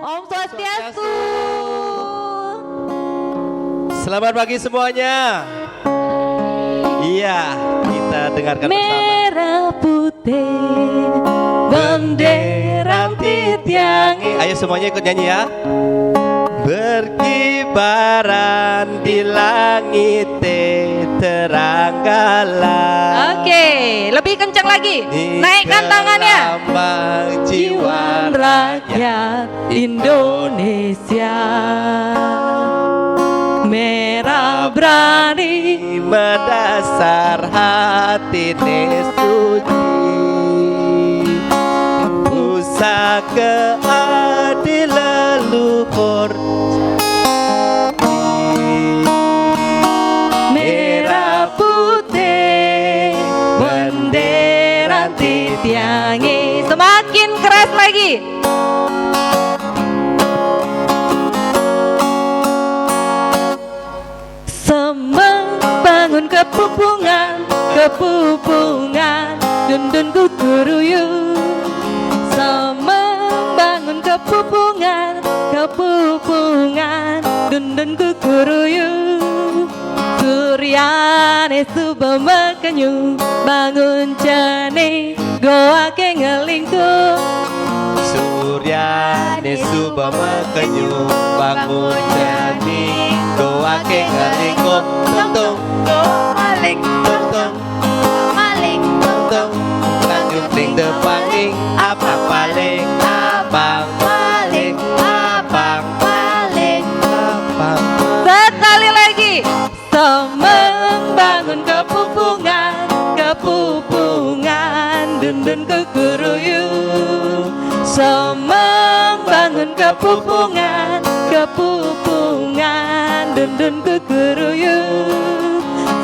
Om Swastiastu. Selamat pagi semuanya. Iya, kita dengarkan bersama. Merah putih bendera titiangi. Ayo semuanya ikut nyanyi ya. Berkibaran di langit teranggalan. Oke, lebih kencang lagi. Naikkan tangannya. Lambang jiwa Rakyat Indonesia. Merah berani mendasar hati suci, pusaka keadilan leluhur. merah putih bendera titiangi. Semakin keras lagi. Membangun kepupungan, dundun kukuruyuh. Membangun kepupungan, dundun kukuruyuh. Suryane subemekenyu, bangun jane, goake ngelingkuh. Suryane subemekenyu, bangun jani, goake ngelingkuh. Tung Maling, tung maling, tung, lanjut ring depaning, abang paling, abang maling, abang maling. abang. Sekali lagi. Membangun kepupungan, dundun kukuruyuh. Membangun kepupungan, dundun kukuruyuh.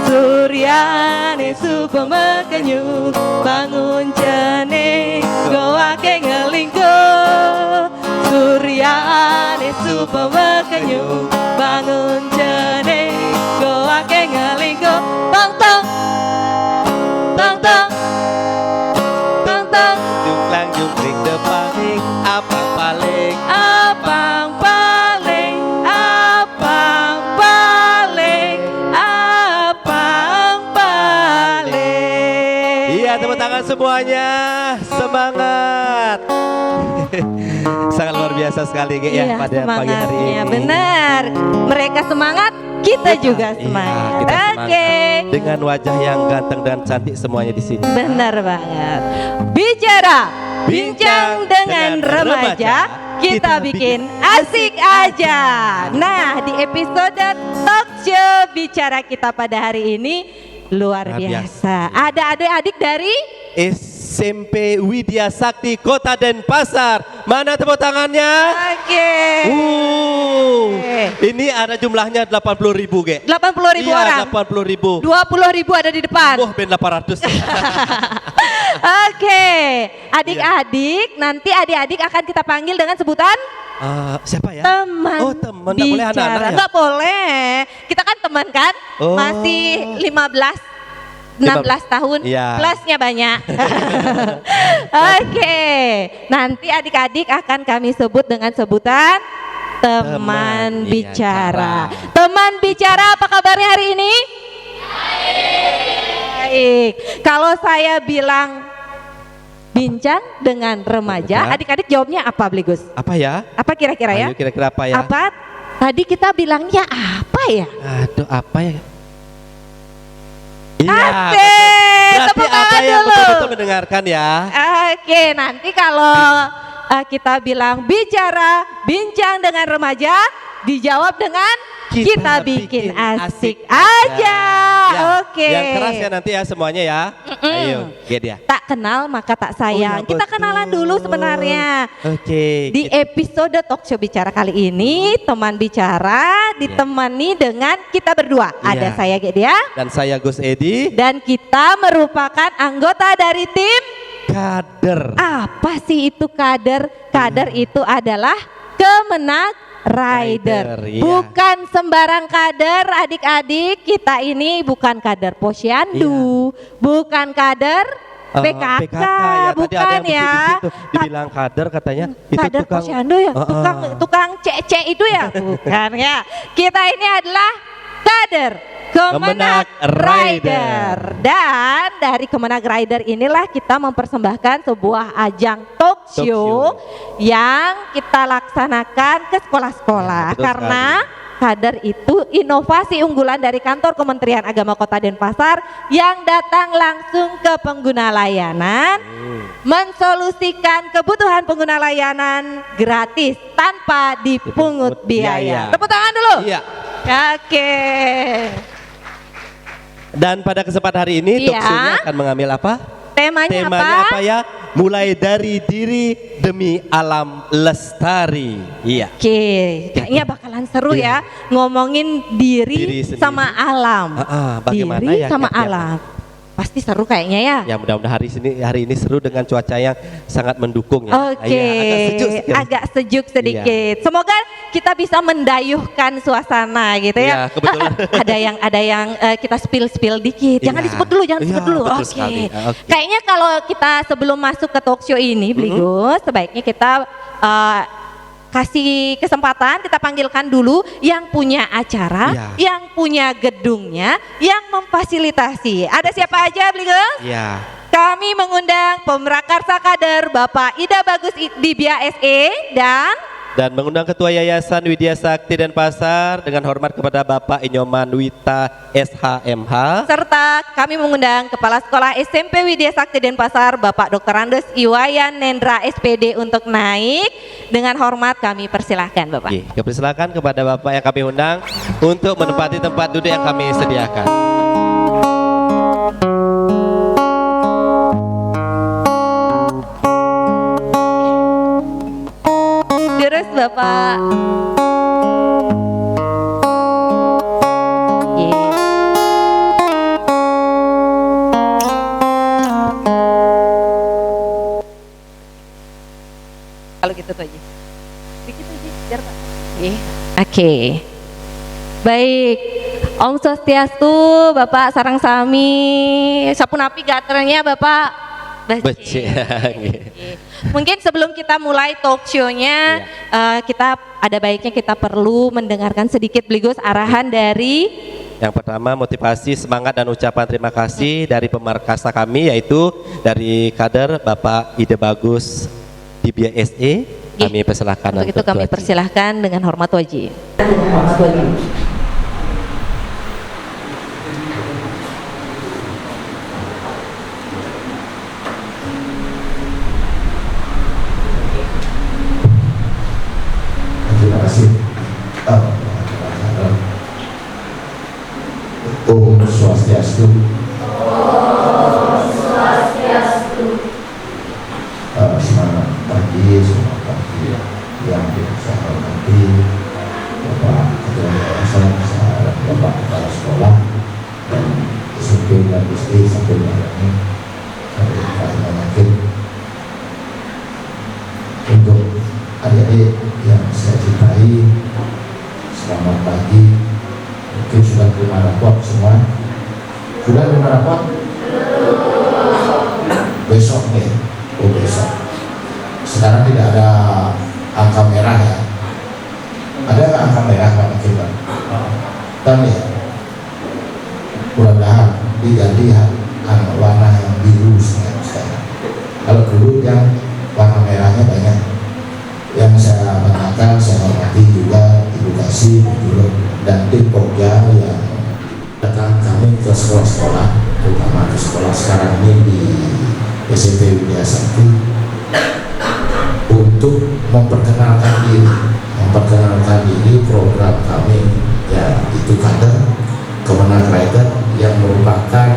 Suryane subemekenyu, bangun jane, goake ngelingkuh. Suryane subemekenyu, bangun jane, goake ngelingkuh. Tong tong, tong tong, tong tong. Lanjut ring depaning, abang paling. Abang paling, abang paling, abang paling. Iya, tepuk tangan semuanya. Semangat. Sangat luar biasa sekali ya Iya, pada pagi hari semangatnya, ini. benar. Mereka semangat, kita juga Iya, semangat. kita semangat. Oke. Dengan wajah yang ganteng dan cantik semuanya di sini. Benar banget. Bicara, bincang dengan remaja, kita bikin asik aja. Nah, di episode talk show bicara kita pada hari ini luar Luar biasa. Ada adik-adik dari SMP Widya Sakti Kota Denpasar. Mana tepuk tangannya? Oke. Ini ada jumlahnya 80.000 Ge. 80.000 Iya, orang. 80.000. 20.000 ada di depan. Oh, ben 800. Oke, adik-adik, nanti adik-adik akan kita panggil dengan sebutan Siapa ya? teman. Oh, teman. Nggak boleh bicara. anak-anak ya? Nggak boleh. Kita kan teman kan? Oh. Masih 16 tahun, Iya. plusnya banyak. Oke, nanti adik-adik akan kami sebut dengan sebutan teman bicara. Teman bicara, apa kabarnya hari ini? Baik. Kalau saya bilang bincang dengan remaja, Remaja. adik-adik jawabnya apa, Bligus? Apa ya? Apa kira-kira ya? Ayo kira-kira apa ya? Apa? Tadi kita bilangnya apa ya? Aduh, apa ya? Iya, Asik, betul. Berarti tepuk ada tangan yang dulu. betul-betul mendengarkan ya. Oke, nanti kalau kita bilang bicara, bincang dengan remaja, dijawab dengan kita bikin asik aja. Ya, Oke. Yang keras ya nanti ya semuanya ya. Ayo, get ya. Tak kenal maka tak sayang. Oh, ya Kita betul. kenalan dulu sebenarnya. Oke. Di episode talk show bicara kali ini, teman bicara ditemani dengan kita berdua. Ada Iya. saya Gedia Dan saya Gus Edi, dan kita merupakan anggota dari tim. kader. Apa sih itu kader? Kader itu adalah Kemenag Rider. Iya. Bukan sembarang kader, adik-adik. Kita ini bukan kader posyandu, bukan kader PKK, ya. Tadi ada bukan yang ya? begitu, dibilang kader katanya itu Kader tukang. Posyandu ya, tukang cece itu ya, bukan ya? Kita ini adalah kader Kemenag Rider, dan dari Kemenag Rider inilah kita mempersembahkan sebuah ajang talk show yang kita laksanakan ke sekolah-sekolah, Ya, karena kader itu inovasi unggulan dari kantor Kementerian Agama Kota Denpasar yang datang langsung ke pengguna layanan, mensolusikan kebutuhan pengguna layanan gratis tanpa dipungut biaya. Tepuk tangan dulu. Iya. Oke. Dan pada kesempatan hari ini Iya. talk show-nya akan mengambil apa? Temanya apa ya? Mulai dari diri demi alam lestari. Iya. Oke, kayaknya bakalan seru ya ngomongin diri sendiri. sama alam. Bagaimana diri ya sama kiat-kiat? alam. Pasti seru kayaknya ya. Ya mudah-mudahan hari ini seru dengan cuaca yang sangat mendukung ya. Oke, Iya, agak sejuk sedikit. Semoga kita bisa mendayuhkan suasana gitu ya. Iya, kebetulan. ada yang kita spill dikit. Jangan Iya. disebut dulu, jangan Iya, disebut dulu. betul Oke. sekali. Oke. Kayaknya kalau kita sebelum masuk ke talk show ini, Bligus, sebaiknya kita kasih kesempatan, kita panggilkan dulu yang punya acara, yang punya gedungnya, yang memfasilitasi. Ada siapa aja, Bligus? Iya. Kami mengundang Pemrakarsa Kader Bapak Ida Bagus Dibia SE dan mengundang Ketua Yayasan Widya Sakti Denpasar dengan hormat kepada Bapak Inyoman Wita SHMH, serta kami mengundang Kepala Sekolah SMP Widya Sakti Denpasar Bapak Dr. Andes Iwayan Nendra SPD untuk naik. Dengan hormat kami persilahkan Bapak. Persilakan kepada Bapak yang kami undang untuk menempati tempat duduk yang kami sediakan. Terus Bapak. Kalau gitu tuh aja. Dikit aja, biar Pak. Oke. Baik. Om Swastiastu, Bapak Sarang Sami, Sapunapi gaternya Bapak. Bece. Mungkin sebelum kita mulai talk show-nya, kita ada baiknya kita perlu mendengarkan sedikit Bligus arahan dari yang pertama motivasi, semangat dan ucapan terima kasih dari pemarkasa kami, yaitu dari kader Bapak Ida Bagus Dibia SE. Kami persilahkan. Untuk itu kami persilahkan dengan hormat wajib. Dengan hormat wajib. Terima kasih. Om Swastiastu. Semangat pagi, semangat pagi yang saya hormati Bapak Ketua Yayasan, Bapak Kepala Sekolah dan SMP dan SD sampai ini saya ingin yakin untuk adik-adik yang saya cintai, selamat pagi. Mungkin sudah terima rapot semua. Sudah terima rapot? Besok nih, besok. Sekarang tidak ada angka merah ya. Ada nggak angka merah Pak Akibat? Dan ya, mudah-mudahan diganti warna yang biru sekarang. Kalau dulu yang warna merahnya banyak. Yang saya banggakan, saya hormati juga Ibu Kasih, Ibu dan tim Pokja yang datang kami ke sekolah-sekolah, terutama ke sekolah sekarang ini di SMP Widya Sakti, untuk memperkenalkan diri program kami, ya itu kader Kemenag Rider yang merupakan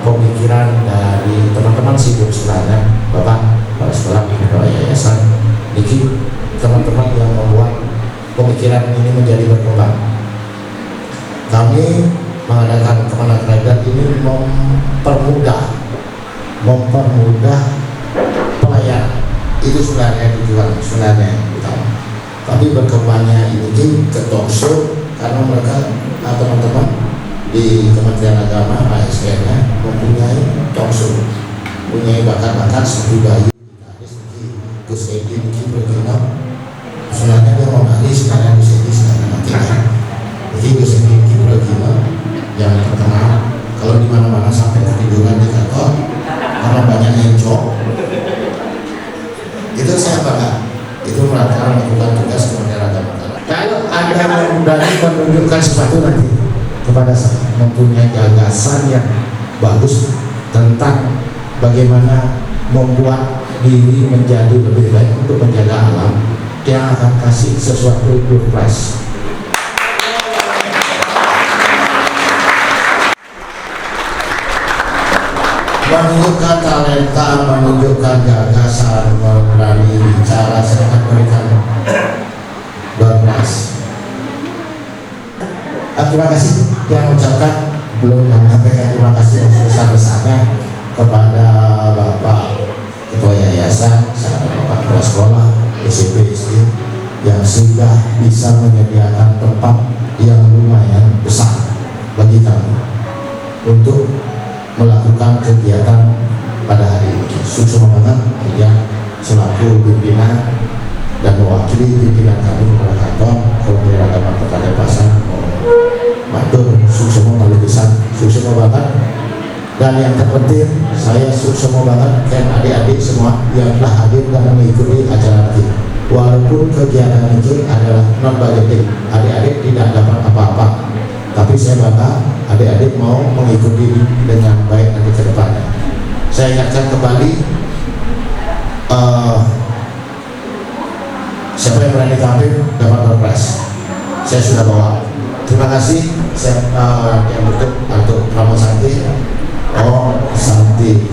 pemikiran dari teman-teman sibuk sebenarnya, Bapak Kepala Sekolah, Kepala Yayasan, Niki, teman-teman yang membuat pemikiran ini menjadi berkembang. Kami mengadakan Kemenag Rider ini mempermudah pelayanan. Itu sebenarnya tujuan sebenarnya yang utama. Tapi berkembangnya ini ke talk show karena mereka teman-teman di Kementerian Agama ASN-nya mempunyai talk show. punya bakat-bakat seperti Bayu, Gus Edi, Niki Bergino. Sebenarnya dia mau mati sekarang Gus Edi sekarang mati kan. Jadi Gus Edi, Niki Bergino yang terkenal. Kalau di mana-mana sampai ketiduran di kantor karena banyak encok. Itu saya bangga. Itu melakukan tugas Kementerian Agama. Kalau Anda berani menunjukkan sesuatu nanti kepada saya, mempunyai gagasan yang bagus tentang bagaimana membuat diri menjadi lebih baik untuk menjaga alam, dia akan kasih sesuatu surprise. Menunjukkan talenta, menunjukkan gagasan, berani bicara, saya akan berikan surprise. Terima kasih yang mengucapkan, belum menyampaikan terima kasih yang sebesar-besarnya kepada Bapak Ketua Yayasan, Bapak Kepala Sekolah, SMP SD yang sudah bisa menyediakan tempat yang lumayan besar bagi kami untuk melakukan kegiatan pada hari ini. Sukses banget yang selaku pimpinan dan mewakili pimpinan kami pada kantor Kementerian Agama Kota Denpasar. Matur sukses paling besar, sukses banget. Dan yang terpenting saya sukses banget dan adik-adik semua yang telah hadir dan mengikuti acara ini. Walaupun kegiatan itu adalah non budgeting, adik-adik tidak dapat apa-apa, tapi saya bangga adik-adik mau mengikuti dengan baik nanti ke depannya. Saya ingatkan kembali, siapa yang berani tampil dapat surprise. Saya sudah bawa. Terima kasih. Saya yang untuk Ramo Santi. Oh, Santi.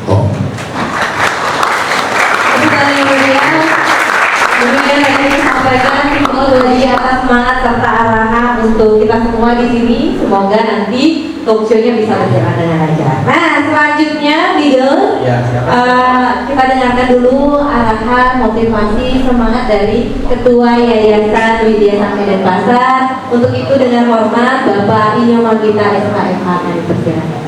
Oh. Kemudian yang disampaikan dari atas semangat serta arahan untuk kita semua di sini. Semoga nanti talk show-nya bisa berjalan dengan lancar. Nah, selanjutnya leader, kita dengarkan dulu arahan motivasi semangat dari Ketua Yayasan Widya Sakti Denpasar. Untuk itu dengan hormat Bapak Inyo Magita SKMH yang dipersilakan.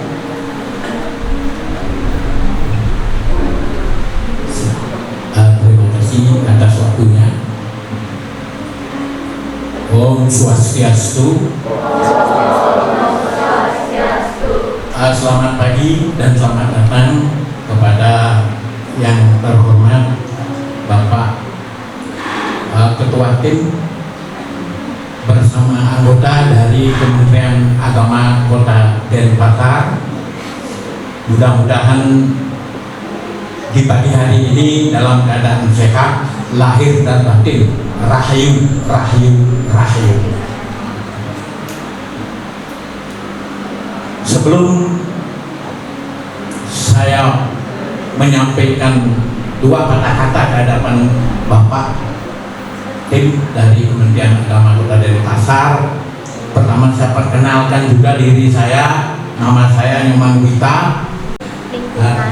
Terima kasih atas waktunya. Om Swastiastu. Selamat pagi dan selamat datang kepada yang terhormat Bapak Ketua Tim bersama anggota dari Kementerian Agama Kota Denpasar. Mudah-mudahan di pagi hari ini dalam keadaan sehat lahir dan batin. Rahayu, rahayu, rahayu. Sebelum saya menyampaikan dua kata-kata ke hadapan Bapak tim dari Kementerian Agama Kota Denpasar, pertama saya perkenalkan juga diri saya. Nama saya Nyoman Wita.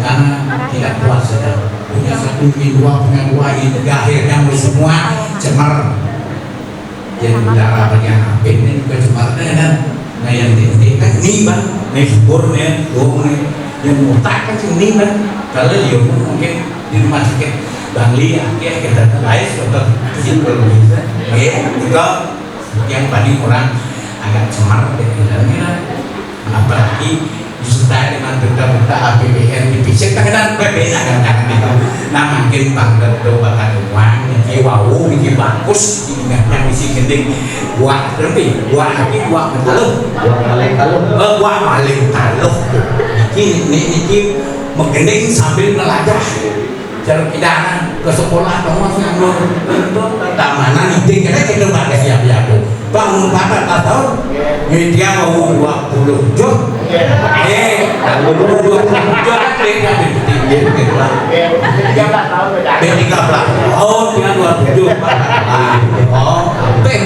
Karena tidak puas saja punya satu punya dua ini akhirnya semua cemar jadi udara bagian apin ini juga cemarnya kan nah yang tinggi kan ini bang nih burnya yang mutak kan sini bang kalau dia mungkin di rumah sakit Bangli ya kita lain dokter kecil kalau bisa juga yang paling orang agak cemar dalamnya apalagi disertai dengan berita-berita APBN dipisah kadang berbeda kadang itu. Nah makin bangga doakan uang ini wow ini bagus ini yang isi gending buat lebih buat lagi buat mengaluh buat maling taluh ini menggending sambil melajah jalur pidana ke sekolah atau masih tak mana nih kita pada siap-siap bangun pada 4 tahun media mau 20 jam lalu 20 jam mereka bertinggi gitu lah 13 oh dia 27 oh kan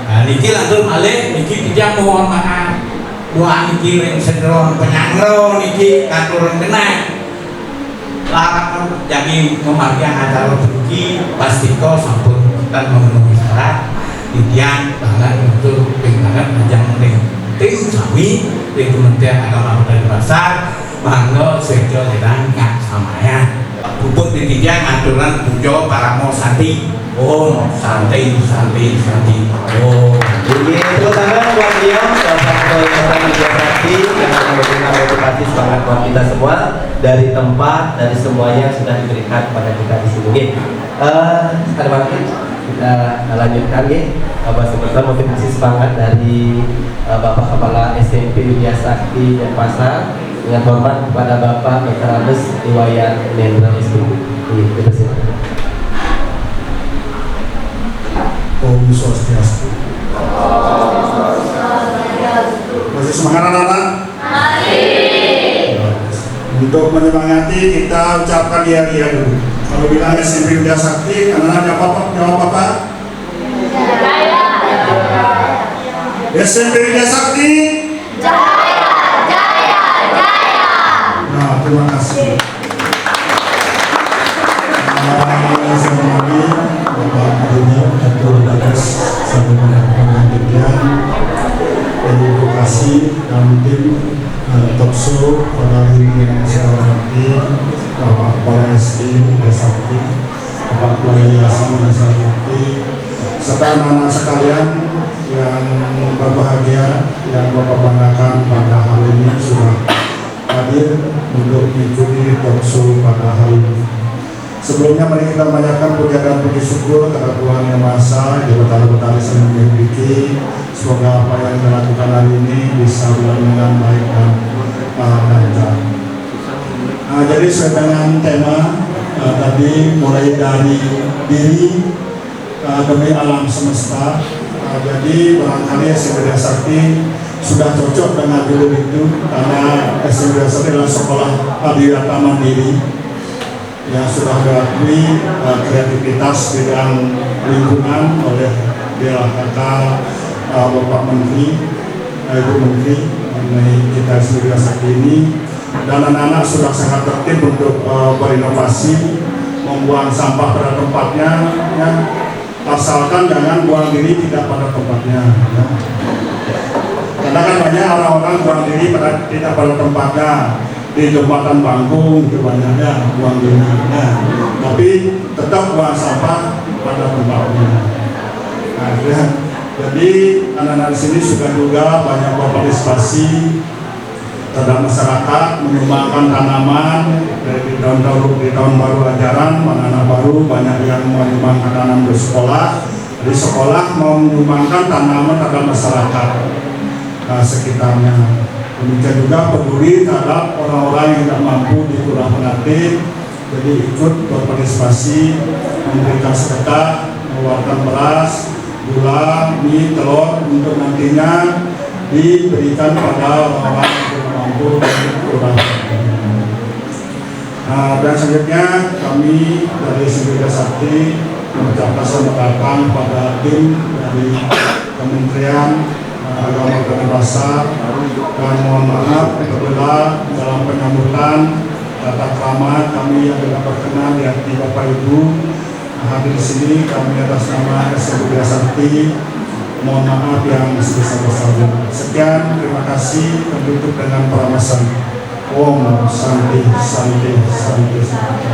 nah niki langsung malih niki kita mohon maaf doa niki yang sendiri penyangro niki katurun kena larang jadi memarkian acara pergi pasti kau sampun dan memenuhi syarat titian banget untuk pindahan ajang mending penting kami di Kementerian Agama Kota Denpasar bangga sejo sedang nggak samanya bubuk di tiga aturan pujo paramo santi om santai santai santai om. Jadi tepuk tangan buat beliau Bapak Kota Sakti yang memberikan motivasi semangat buat kita semua dari tempat dari semuanya yang sudah diberikan kepada kita di sini. Ada waktu kita lanjutkan ya. Sebetulnya motivasi semangat dari Bapak Kepala SMP Widya Sakti Denpasar dengan hormat kepada Bapak Dr. Andes Iwayan Nendra SPP. Terima kasih. Om Swastiastu. Masih semangat anak-anak? Masih. Untuk menyemangati kita ucapkan iya dulu. Kalau bilang SMP Widya Sakti, anak-anak jawab apa? Jaya. SMP Widya Sakti. Jaya. Nah, terima kasih. Bapak Gubernur Ketua Bagas Sabana Pendidikan Edukasi dan tim Tokso pada hari ini yang saya hormati Bapak Kepala SD Widya Sakti, Bapak Kepala Yayasan Widya Sakti, serta anak-anak sekalian yang berbahagia yang Bapak banggakan pada hari ini sudah hadir untuk mengikuti Tokso pada hari ini. Sebelumnya mari kita panjatkan puja dan puji syukur kepada Tuhan Yang Maha Esa di betapa-betapa yang memiliki. Semoga apa yang kita lakukan hari ini bisa berjalan dengan baik dan lancar. Jadi sesuai dengan tema tadi mulai dari diri demi alam semesta. Jadi barangkali SMP Widya Sakti sudah cocok dengan judul itu karena SMP Widya Sakti adalah sekolah pariwisata mandiri yang sudah diakui kreativitas bidang lingkungan oleh DLHK Bapak Menteri, Ibu Menteri mengenai kita SMP Widya Sakti ini, dan anak-anak sudah sangat tertib untuk berinovasi, membuang sampah pada tempatnya, ya. Asalkan jangan buang diri tidak pada tempatnya. Ya. Karena kan banyak orang-orang buang diri tidak pada tempatnya. Di jembatan Bangkung itu banyaknya buang dirinya, tapi tetap buang sampah pada tempatnya. Nah, ya. Jadi anak-anak di sini juga banyak berpartisipasi terhadap masyarakat, menyumbangkan tanaman dari tahun baru ajaran, anak-anak baru banyak yang menyumbangkan tanaman di sekolah. Di sekolah mau menyumbangkan tanaman terhadap masyarakat sekitarnya. Demikian juga peduli terhadap orang-orang yang tidak mampu di Kelurahan Pengantin, jadi ikut berpartisipasi memberikan sedekah, mengeluarkan beras, gula, mie, telur untuk nantinya diberikan pada orang-orang yang tidak mampu di Kelurahan Pengantin. Dan selanjutnya kami dari SMP Widya Sakti mengucapkan selamat datang pada tim dari Kementerian Agama Kota Denpasar, dan mohon maaf apabila dalam penyambutan tata krama kami yang tidak berkenan di hati Bapak Ibu hadir di sini. Kami atas nama SMP Widya Sakti mohon maaf yang sebesar-besarnya. Sekian, terima kasih. Tutup dengan peramasan Om Santi Santi Santi Santi.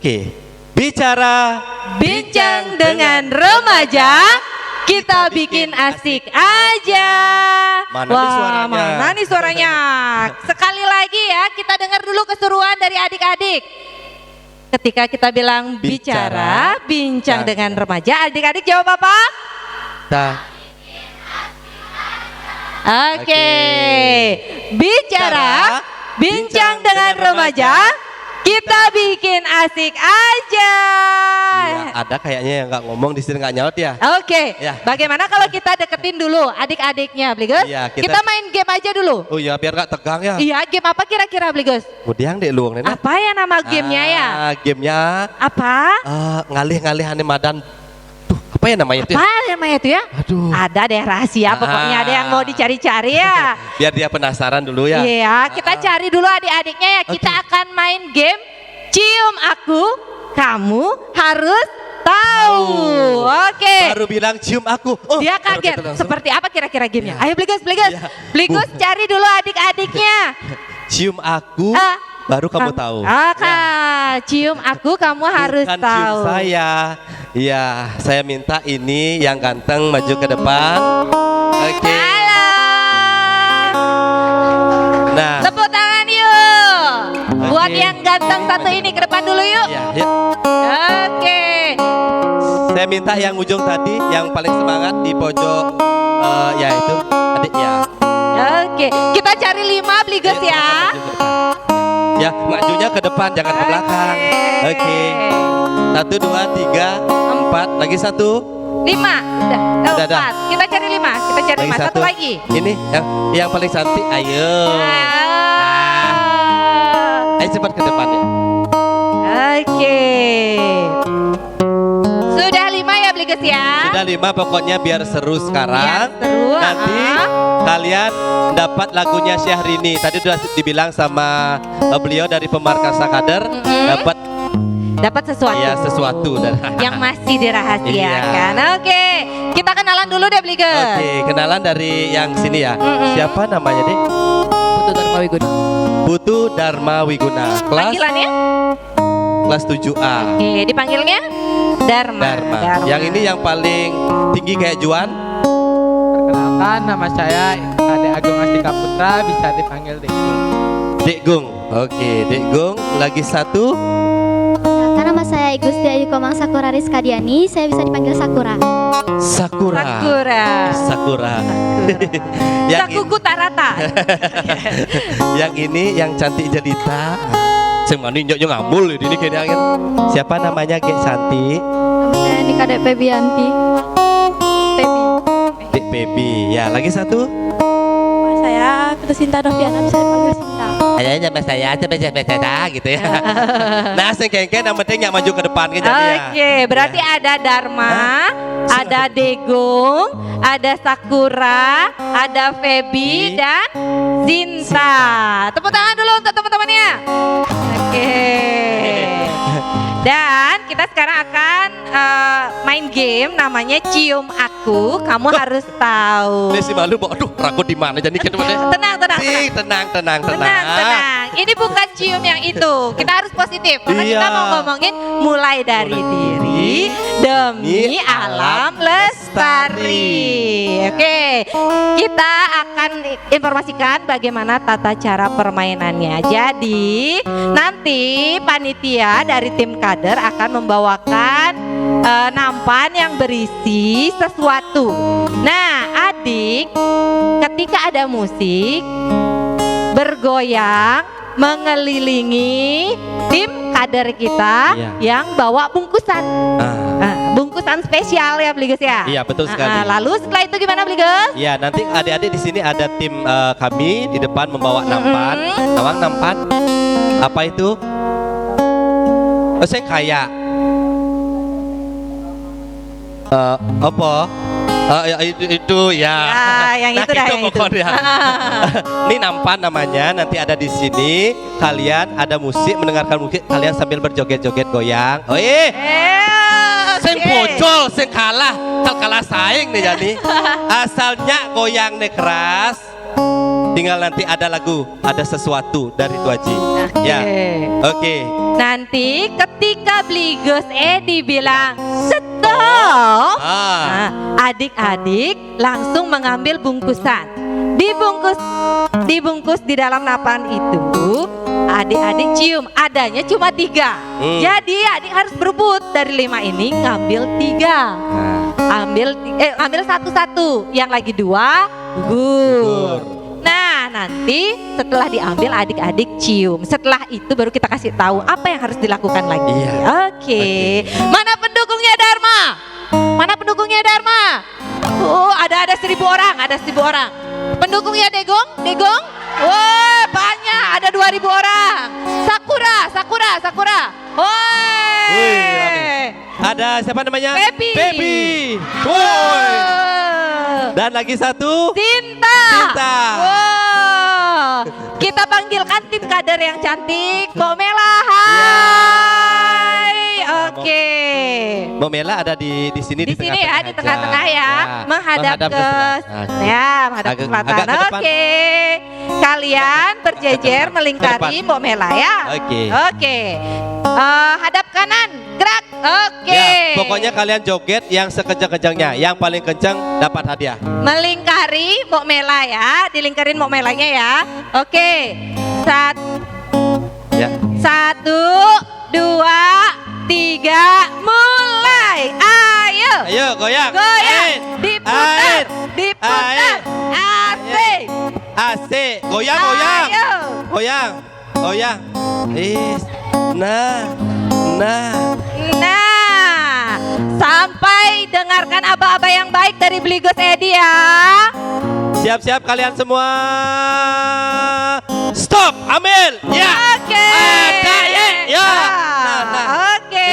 Oke, bicara Bincang dengan remaja, kita bikin asik aja. Mana nih suaranya? Mana nih suaranya? Sekali lagi ya, kita dengar dulu keseruan dari adik-adik. Ketika kita bilang bicara, bincang dengan remaja, adik-adik jawab apa? Oke. Bicara, bincang dengan remaja, kita bikin asik aja. Iya, ada kayaknya yang nggak ngomong di sini nggak nyaut ya. Oke. Ya. Bagaimana kalau kita deketin dulu adik-adiknya, Bligus? Iya, kita main game aja dulu. Oh iya, biar nggak tegang ya. Iya, game apa kira-kira, Bligus? Kemudian deh luang Nena. Apa ya nama gamenya ya? Gamenya Apa? ngalih-ngalih ane madan. Tuh, Apa ya namanya itu? Apa namanya itu ya? Aduh. Ada deh rahasia, pokoknya ada yang mau dicari-cari ya. Biar dia penasaran dulu ya. Iya, kita cari dulu adik-adiknya ya. Kita akan main game Cium Aku, Kamu Harus Tahu. Oke. Baru bilang cium aku. Oh, Dia baru kaget. gitu langsung. Seperti apa kira-kira gamenya? Iya. Ayo Bligus, Bligus. Iya. Bligus cari dulu adik-adiknya. Cium aku, Ah, baru kamu tahu. Oke, cium aku, kamu harus Bukan tahu. cium saya. Iya, saya minta ini yang ganteng maju ke depan. Oke. Halo. Nah, Tepuk tangan yuk. Buat yang ganteng satu ini ke depan dulu yuk. ya, ya. Oke. Saya minta yang ujung tadi, yang paling semangat di pojok, ya itu, adik ya. Oke, kita cari 5 Bligus Ayo, ya. maju ke depan. Ya, majunya ke depan, jangan ke belakang. Oke. 1, 2, 3, 4, lagi 1. 5. Udah, 4. Kita cari 5. Kita cari 5. Satu lagi. Ini yang paling cantik. Ayo. Ayo cepat ke depan ya. Oke. Sudah 5 ya Bligus ya. Sudah 5, pokoknya biar seru sekarang. Biar seru, Nanti kalian dapat lagunya Syahrini. Tadi sudah dibilang sama beliau dari Pemarkasa Kader, dapat sesuatu. ya sesuatu dan Yang masih dirahasiakan. Oke, kita kenalan dulu deh Bligus. Oke, kenalan dari yang sini ya. Siapa namanya deh? Putu Dharma Wiguna. Putu Dharma Wiguna. Panggilannya? Kelas 7A. Oke, dipanggilnya Dharma. Dharma. Yang ini yang paling tinggi kayak Juan. Perkenalkan, nama saya Ade Agung Astika Putra, bisa dipanggil Dekgung. Dekgung. Oke, Dekgung. Lagi 1. Nama saya Gusti Ayu Komang Sakura Rizka Diani, saya bisa dipanggil Sakura. Sakura. Sakura. Sakura. yang, Sakuku Tarata. yang ini yang cantik jelita. Semani nyok ngamul ini kayaknya. Siapa namanya Gek Santi? Nama saya Nika Dek Febianti. Febi. Dek Baby. Ya, lagi 1. Saya Putu Sinta Noviana, bisa dipanggil Sinta. Ayahnya sama saya aja gitu ya. Nah, sengkengken yang penting yang maju ke depan kan jadi ya. Oke, berarti ada Dharma, ada Degung, ada Sakura, ada Feby dan Zinta. Tepuk tangan dulu untuk teman-temannya. Oke. Dan kita sekarang akan main game namanya Cium Aku, Kamu Harus Tahu. Ini si malu, aduh ragu di mana jadi kita Tenang, tenang, tenang. Tenang. Tenang. Ini bukan cium yang itu. Kita harus positif karena kita Iya. mau ngomongin mulai dari diri demi alam lestari. Oke, kita akan informasikan bagaimana tata cara permainannya. Jadi nanti panitia dari tim kader akan membawakan nampan yang berisi sesuatu. Nah, adik, ketika ada musik bergoyang mengelilingi tim kader kita yang bawa bungkusan. Bungkusan spesial ya Bligus ya. Iya, betul sekali. Lalu setelah itu gimana Bligus? Ya, nanti adik-adik di sini ada tim kami di depan membawa nampan. Awang nampan. Apa itu? Oh, saya kaya. Apa? Itu ya. Ya, yang itu dah, yang itu. pokoknya. Ini nampan namanya. Nanti ada di sini. Kalian ada musik, mendengarkan musik. Kalian sambil berjoget-joget goyang. Oh sing bocol, sing kalah, kalah saing nih jadi. Asalnya goyang nih keras. Tinggal nanti ada lagu, ada sesuatu dari Tuaji. Ya, oke. Nanti ketika Bligus Edi bilang stop, adik-adik langsung mengambil bungkusan. Dibungkus di dalam nampan itu, adik-adik cium. Adanya cuma 3. Jadi adik harus berebut dari 5 ini ngambil 3. Ambil satu-satu. Yang lagi 2 gugur. Nah, nanti setelah diambil adik-adik cium. Setelah itu baru kita kasih tahu apa yang harus dilakukan lagi. Oke. Mana pendukungnya Dharma? Mana pendukungnya Dharma? Oh, ada 1.000 orang, ada 1.000 orang. Pendukungnya Degong? Wah, banyak, ada 2.000 orang. Sakura. Woi. Ada siapa namanya? Pepi. Pepi. Woi. Oh. Dan lagi satu. Sinta. Sinta. Wow. Kita panggilkan tim kader yang cantik. Mbak Mela, hai. Oke. Mbak Mela ada di sini Di sini ya, di aja. tengah-tengah ya, menghadap ke selatan. ya, menghadap ke Agak- selatan. agak ke depan. Oke. Kalian berjejer melingkari depan. Mbak Mela ya. Oke. Oke. Hadap kanan, gerak. Oke. Ya, pokoknya kalian joget yang sekejang-kejangnya, yang paling kencang dapat hadiah. Melingkari Mbak Mela ya, dilingkarin Mbak Melanya ya. Oke. Ya. 1, 2, 3, mulai. Ayo. Ayo goyang. Goyang, diputar, Air. diputar. Asik. Asik. Goyang, goyang. Ayo. Goyang. Goyang. Nah. Nah, sampai dengarkan aba-aba yang baik dari Bligus Edi ya. Siap-siap kalian semua. Stop, ambil. Ya. Oke. Ada, ya. Nah. Oke.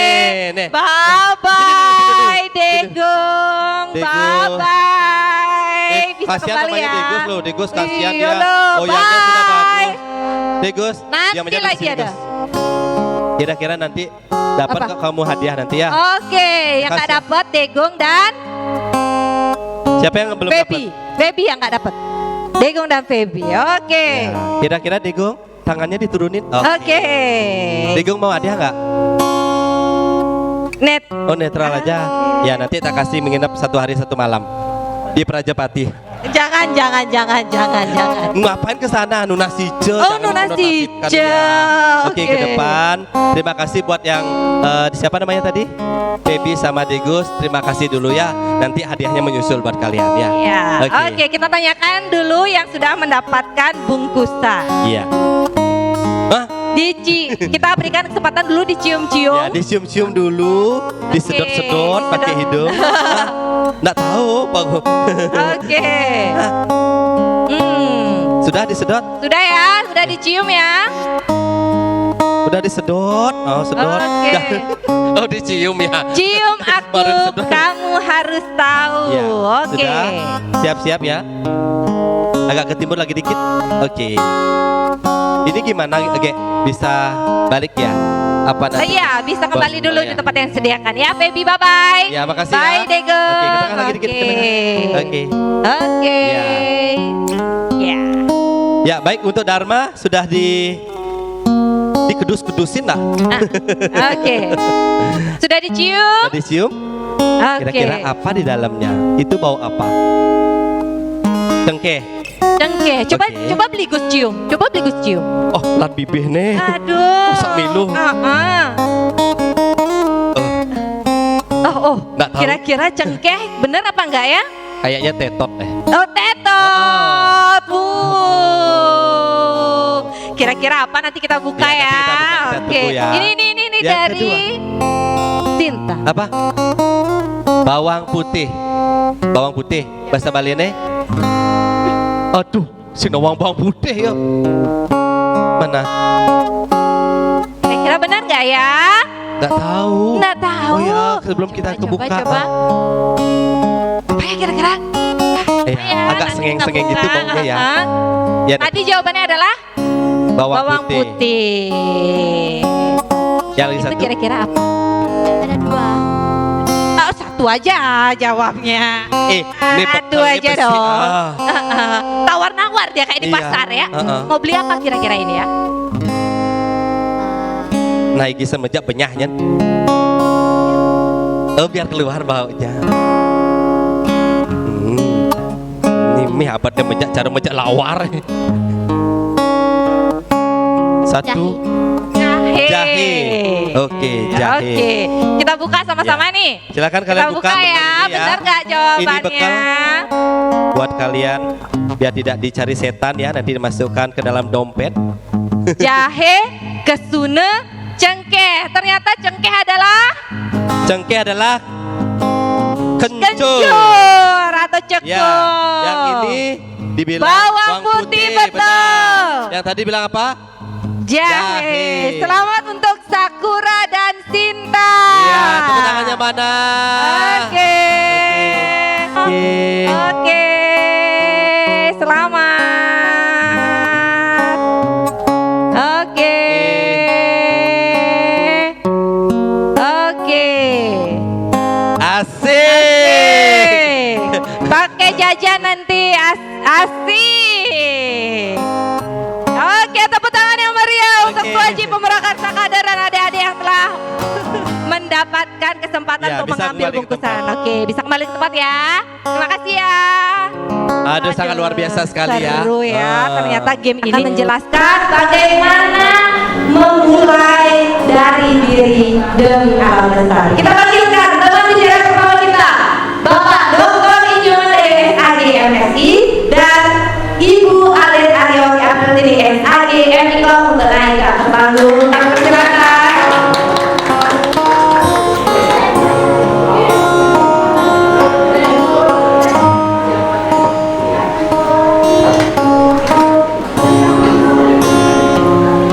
Nih. Bye bye Degung. Degung. Bye bye. Bisa Kasihan kembali namanya ya. Degus loh, Degus kasihan Iya dia. loh, Goyangnya sudah bye. bagus. Degus, Nanti yang menjadi lagi sini, ada. Gus. Kira-kira nanti dapat Apa? kok kamu hadiah nanti ya. Oke, yang nggak Kasih. dapat Degung dan Siapa yang belum Baby. Baby yang nggak dapat. Degung dan Baby. Oke. dapat? Kira-kira Degung tangannya diturunin. Oh. Oke. Degung mau hadiah nggak? Net. Oh netral aja. Ya nanti tak kasih menginap 1 hari 1 malam di Prajapati. Jangan. Ngapain ke sana? Nuna Sijo. Oh, jangan Nuna menonaktifkan Sijo. dia. Oke, ke Oke. depan. Terima kasih buat yang siapa namanya tadi? Baby sama Degus. Terima kasih dulu ya. Nanti hadiahnya menyusul buat kalian ya. Ya. Oke. Oke, kita tanyakan dulu yang sudah mendapatkan bungkusan. Iya. Hah? Kita berikan kesempatan dulu Ya, dicium-cium. dicium-cium dulu, disedot-sedot pakai hidung. Nggak tahu, Pak. Oke. Sudah disedot? Sudah ya, sudah dicium ya. Udah disedot? Oh, sedot. Oke. Ya. Oh, dicium ya. Cium aku, Baru disedot. kamu harus tahu. Ya, Oke. sudah. Siap-siap ya. Agak ke timur lagi dikit. Oke. Ini gimana, Ge? Bisa balik ya? Apa nanti? Iya, bisa kembali Bos, dulu ya. di tempat yang disediakan ya, Baby. Bye bye. Ya, makasih Bye, ya. Dego. Oke, ke tengah lagi dikit, ke tengah. Oke. Oke. Ya. Ya. Ya, baik untuk Dharma sudah dikedus-kedusin lah. Oke. Sudah dicium? Sudah dicium? Oke. Kira-kira apa di dalamnya? Itu bau apa? Cengkeh. Cengkeh. Coba Oke. coba beli Gus cium. Coba beli Gus cium. Oh, lat bibih nih. Aduh. Masak milu. Oh, Nggak tahu. kira-kira cengkeh bener apa enggak ya? Kayaknya tetot deh. Oh, tetot. Kira-kira apa nanti kita buka Ya, ya? nanti kita buka, kita Oke. tunggu ya. Ini Yang dari Sinta. Apa? Bawang putih. Bawang putih. Bahasa Bali nih. Aduh, sinawang bawang putih ya. Mana? Kira-kira benar nggak ya? Nggak tahu. Nggak tahu. Oh ya, sebelum kita kebuka. Coba. Apa ya kira-kira? Ya, agak nanti sengeng-sengeng kita gitu buka. baunya ya. Hah? Ya, Tadi jawabannya adalah bawang putih. putih. Yang lagi Itu satu. kira-kira apa? Ada 2. Oh, satu aja jawabnya. Ini Satu betul, ini aja besi. dong. Ah. Tawar-nawar dia kayak di Iya. pasar ya. Heeh. Mau beli apa kira-kira ini ya? Naiki semejak benyahnya. Oh, biar keluar baunya. Ini mie apa dia mejak cara mejak lawar. Satu. Jahe. Oke, jahe. Oke, kita buka sama-sama Ya. nih. Silakan Kita kalian buka ya, bekal ini benar nggak Ini jawabannya? bekal buat kalian biar tidak dicari setan ya, nanti dimasukkan ke dalam dompet. Jahe, kesune, cengkeh. Ternyata cengkeh adalah Cengkeh adalah kencur. kencur atau cekur. Ya, yang ini dibilang Bawang putih, betul. benar. Yang tadi bilang apa? Jahe. Jahe. Selamat untuk Sakura dan Sinta. Iya, tepuk tangannya mana? Oke. Oke. Oke. Selamat. Oke. Oke. Asik. Pakai jajan nanti asik. Oke, tepuk tangan yang meriah untuk Oke. wajib pemerakarsa kader dan adik-adik yang telah mendapatkan kesempatan Ya, untuk bisa mengambil kembali ke bungkusan. tempat. Oke, bisa kembali ke tempat ya. Terima kasih ya. Aduh, sangat luar biasa sekali ya. Seru ya. Ternyata game ini Akan menjelaskan bagaimana memulai dari diri demi alam lestari. Kita panggilkan teman bicara pertama kita, Bapak Dr. Injil SAG MSI dan Ibu Alit Ariyoki Aprili SAG MIKO untuk naik ke atas panggung. Kami persilakan.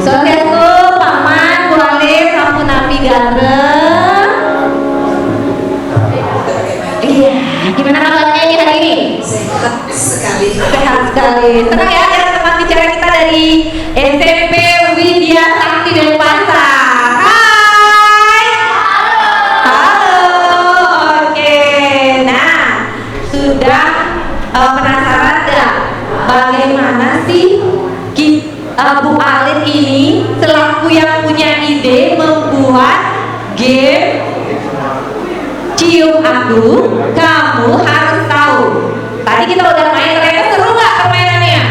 Saudaraku, paman, Bu Alit, sampun napi ganteng. Iya, gimana kabarnya ini hari ini? Sehat sekali. Sehat sekali. Senang ya ada teman bicara kita dari SMP Widya Sakti Denpasar. Hai. Halo. Oke. Nah, sudah penasaran gak bagaimana sih Bu Alit ini selaku yang punya ide membuat game Cium Aku, Kamu Harus Tahu. Tadi kita udah main, ternyata seru nggak permainannya?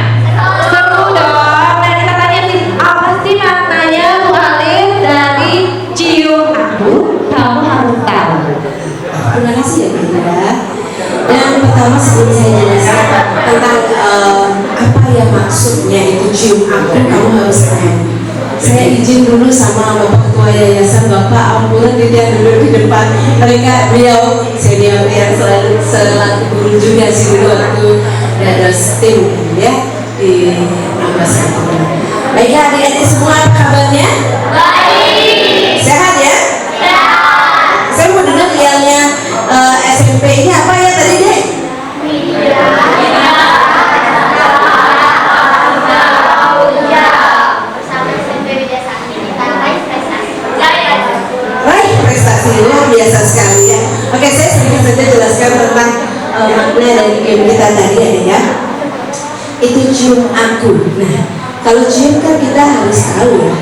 Seru dong. Dan kita tanya nih, apa sih maknanya Bu Alit dari Cium Aku, Kamu Harus Tahu? Terima kasih ya Bunda. Dan pertama sebelum saya jelaskan tentang apa ya maksudnya itu cium aku, kamu harus tahu. Saya izin dulu sama Bapak Ketua Yayasan, Bapak ambulan dia duduk di depan. Mereka beliau senior yang selaku guru juga sih dulu waktu ada STEM ya di Ambassador. Baik ya adik-adik semua, apa kabarnya? Baik. Sehat ya? Sehat. Saya mau dengar yelnya SMP ini apa ya tadi deh? Raih prestasi luar biasa sekali ya. Oke, saya sedikit saja jelaskan tentang makna dari game kita tadi ya. Itu cium aku. Nah, kalau cium kan kita harus tahu ya.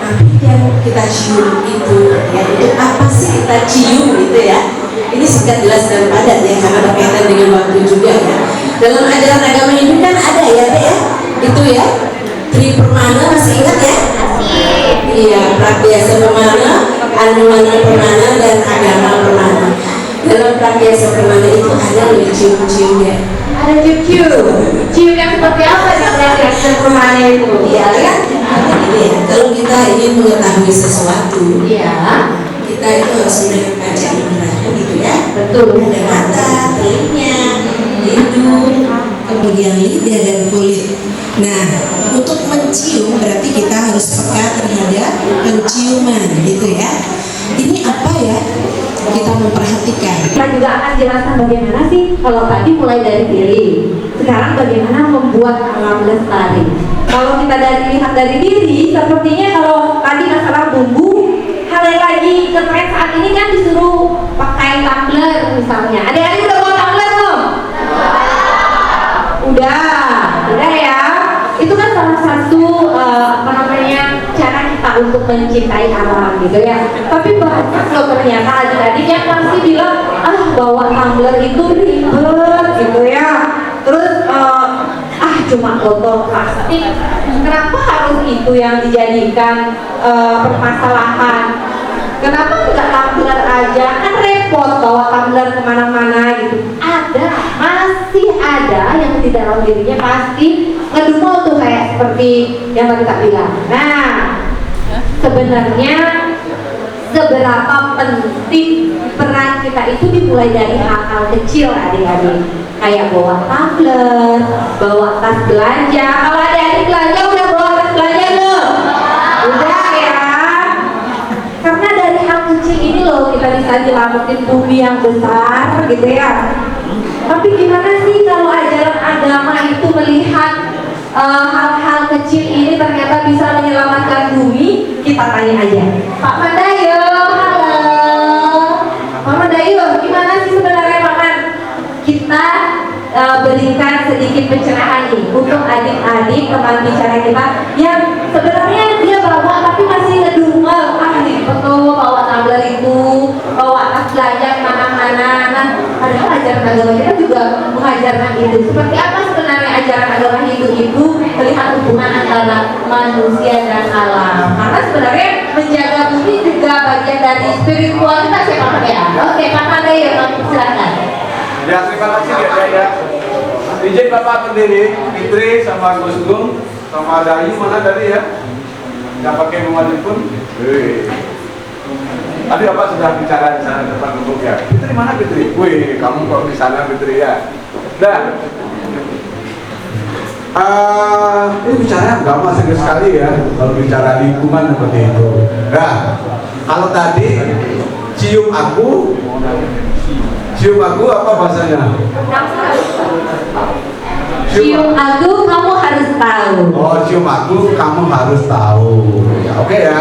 Tapi yang kita cium itu ya, itu apa sih kita cium gitu ya? Ini singkat jelas dan padat ya, karena berkaitan dengan waktu juga ya. Dalam ajaran agama Hindu kan ada ya, Dek ya? Itu ya. Tri Permana masih ingat ya? Iya, prakyasa permana, anumana permana, dan agama permana. Dalam prakyasa permana itu ada yang cium-cium ya. Ada cium-cium. Cium yang seperti apa sih prakyasa permana itu? Iya kan? Ini ya, kalau kita ingin mengetahui sesuatu, Iya. kita itu harus melihat kaca indera gitu ya. Betul. Ada mata, telinga, hidung, kemudian lidah dan kulit. Nah, untuk mencium berarti kita harus peka terhadap penciuman gitu ya. Ini apa ya? Kita memperhatikan. Kita juga akan jelaskan bagaimana sih kalau tadi mulai dari diri. Sekarang bagaimana membuat alam lestari. Kalau kita lihat dari diri, sepertinya kalau tadi masalah bumbu, hal yang lagi keren saat ini kan disuruh pakai tumbler misalnya. Adik-adik udah bawa tumbler belum? Udah ya. Itu kan salah satu cara kita untuk mencintai alam gitu ya. Tapi banyak loh ternyata adik-adik yang masih bilang bawa tumbler itu ribet gitu ya. Terus cuma botol plastik. Kenapa harus itu yang dijadikan permasalahan? Kenapa nggak tumbler aja? Kan repot bawa tumbler kemana-mana gitu. Masih ada yang di dalam dirinya pasti ngedumel tuh kayak seperti yang tadi tak bilang. Nah, sebenarnya seberapa penting peran kita itu dimulai dari hal-hal kecil adik-adik. Kayak bawa tumbler, bawa tas belanja. Kalau adik-adik belanja udah bawa tas belanja belum? Udah ya. nyelamatin bumi yang besar gitu ya. Tapi gimana sih kalau ajaran agama itu melihat hal-hal kecil ini ternyata bisa menyelamatkan bumi? Kita tanya aja Pak Mandayo. Halo Pak Mandayo, gimana sih sebenarnya Pak Man? Kita berikan sedikit pencerahan nih untuk adik-adik teman bicara kita yang sebenarnya dia bawa tapi masih ngedumel, nih betul bawa tumbler itu, bawa tas belanja mana-mana. Nah, padahal ajaran agama kita juga mengajarkan itu. Seperti apa sebenarnya ajaran agama Hindu itu melihat hubungan antara manusia dan alam? Karena sebenarnya menjaga bumi juga bagian dari spiritualitas ya Pak Mandaya. Oke Pak Mandaya, silakan. Ya, terima kasih ya. Izin Bapak pendiri, Fitri sama Gus Gung sama Dayu mana tadi ya? Yang pakai mewajib pun. Tadi Bapak sudah bicara di sana depan umum ya. Fitri mana Fitri? Wih, kamu kok di sana Fitri ya? Dah. Ini bicara agama serius sekali ya. Kalau bicara lingkungan seperti itu. Nah, kalau tadi cium aku apa bahasanya? Cium aku kamu harus tahu. Oh, cium aku kamu harus tahu. Ya, oke ya.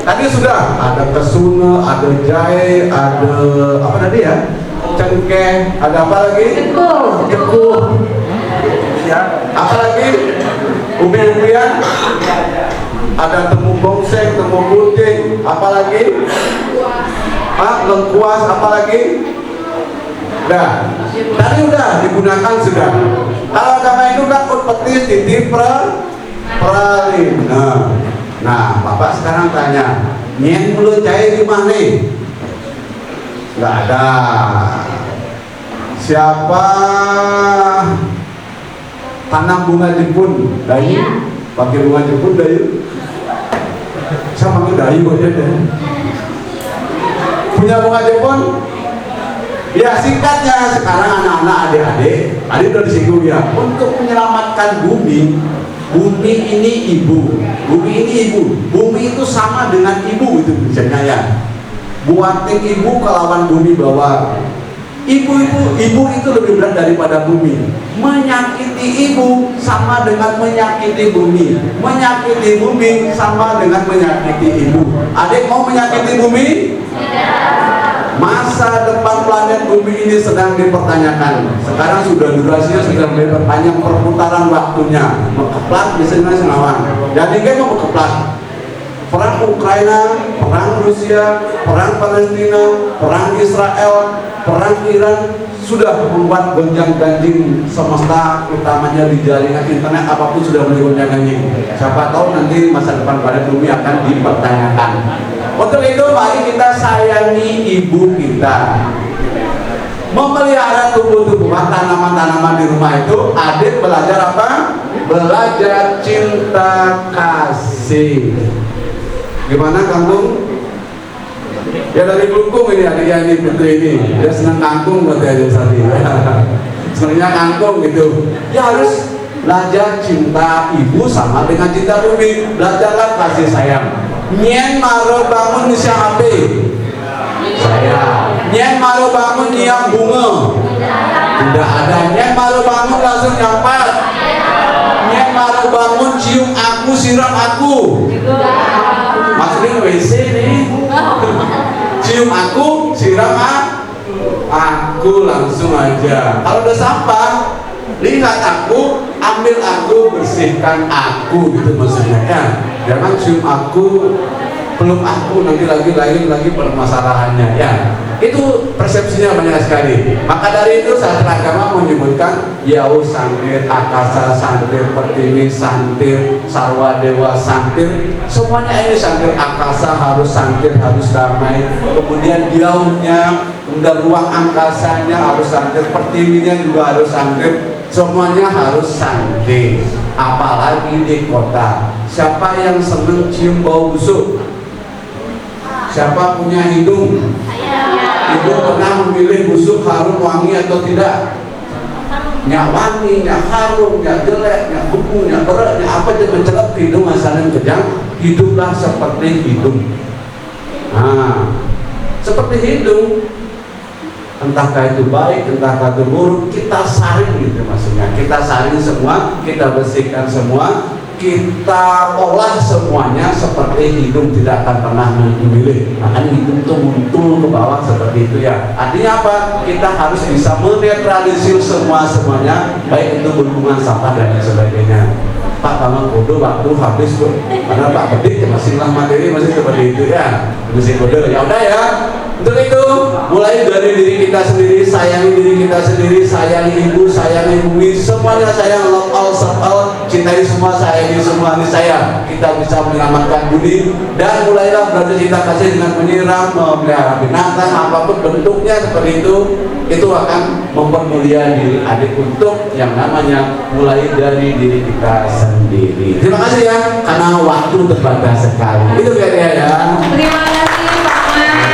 Tadi sudah ada kesuna, ada jahe, ada apa tadi ya? Cengkeh, ada apa lagi? Jekuh. Ya, apa lagi? Ubi-ubian. Ada temu bongseng, temu putih, apa lagi? Lengkuas, apa lagi? Nah, tadi udah digunakan sudah. Kalau agama itu kan petis, titip, pralin. Nah, Bapak sekarang tanya, nyen mulut cair di mana? Nggak ada. Siapa tanam bunga Jepun? Dayu? Pakai bunga Jepun Dayu? Saya pakai Dayu aja deh. Punya bunga Jepun? Ya singkatnya sekarang anak-anak adik-adik udah disinggung ya, untuk menyelamatkan bumi ini ibu, bumi itu sama dengan ibu itu misalnya ya. Buatin ibu ke lawan bumi bawah. Ibu itu lebih berat daripada bumi. Menyakiti ibu sama dengan menyakiti bumi. Menyakiti bumi sama dengan menyakiti ibu. Adik mau menyakiti bumi? Masa depan planet bumi ini sedang dipertanyakan. Sekarang sudah durasinya sudah mulai berpanjang, perputaran waktunya. Mekeplat biasanya senawan. Jadi kan mau mekeplat. Perang Ukraina, perang Rusia, perang Palestina, perang Israel, perang Iran sudah membuat gonjang-ganjing semesta, utamanya di jaringan internet apapun sudah mulai gonjang-ganjing. Siapa tahu nanti masa depan planet bumi akan dipertanyakan. Untuk itu mari kita sayangi ibu kita. Memelihara tumbuh-tumbuhan, tanaman-tanaman di rumah itu, adik belajar apa? Belajar cinta kasih. Gimana kangkung? Ya dari Kelungkung ini adiknya ini Fitri ini. Dia senang kangkung buat adik tadi. Sebenarnya kangkung gitu. Ya harus belajar cinta ibu sama dengan cinta bumi. Belajarlah kasih sayang. Nyen maro bangun nisya HP. Saya. Nyen maro bangun nyiap bunga. Tidak ada. Nyen maro bangun langsung nyampat. Nyen maro bangun cium aku, siram aku. Maksudnya WC nih. Cium aku, siram aku langsung aja. Kalau udah sampah, lihat aku, ambil aku, bersihkan aku, gitu maksudnya ya. Jangan cium aku, peluk aku, nanti lagi permasalahannya ya. Itu persepsinya banyak sekali. Maka dari itu sastra agama menyebutkan Yau Santir, Akasa Santir, Pertiwi Santir, Sarwa Dewa Santir. Semuanya ini Santir. Akasa harus Santir, harus damai. Kemudian Yaunya, kemudian ruang angkasanya harus Santir, Pertiwinya juga harus Santir. Semuanya harus Santir. Apalagi di kota. Siapa yang senang cium bau busuk? Siapa punya hidung? Ibu pernah memilih busuk harum wangi atau tidak? Nyak wangi, nyak harum, nyak jelek, nyak kuku, nyak berat, nyak apa aja mencelap hidung asalnya kejang. Hiduplah seperti hidung. Nah, seperti hidung, entahkah itu baik, entahkah itu buruk, kita saring gitu maksudnya. Kita saring semua, kita bersihkan semua, kita olah semuanya seperti hidung tidak akan pernah memilih. Makanya hidung itu muncul ke bawah seperti itu ya. Artinya apa? Kita harus bisa menetralisir semuanya, baik itu berhubungan sampah dan lain sebagainya. Pak, kalau bodoh waktu habis tuh, karena Pak Bedik masih lah materi masih seperti itu ya, masih bodoh. Ya udah ya. Untuk itu, mulai dari diri kita sendiri, sayangi diri kita sendiri, sayangi ibu, sayangi bumi, semuanya sayang, love all, serve all, cintai semua, sayangi semua, ini saya. Kita bisa menyelamatkan bumi dan mulailah berarti cinta kasih dengan menyiram, memelihara binatang, apapun bentuknya seperti itu akan mempermulia diri adik untuk yang namanya mulai dari diri kita sendiri. Terima kasih ya, karena waktu terbatas sekali. Itu kayaknya ya. Terima kasih Pak Mas.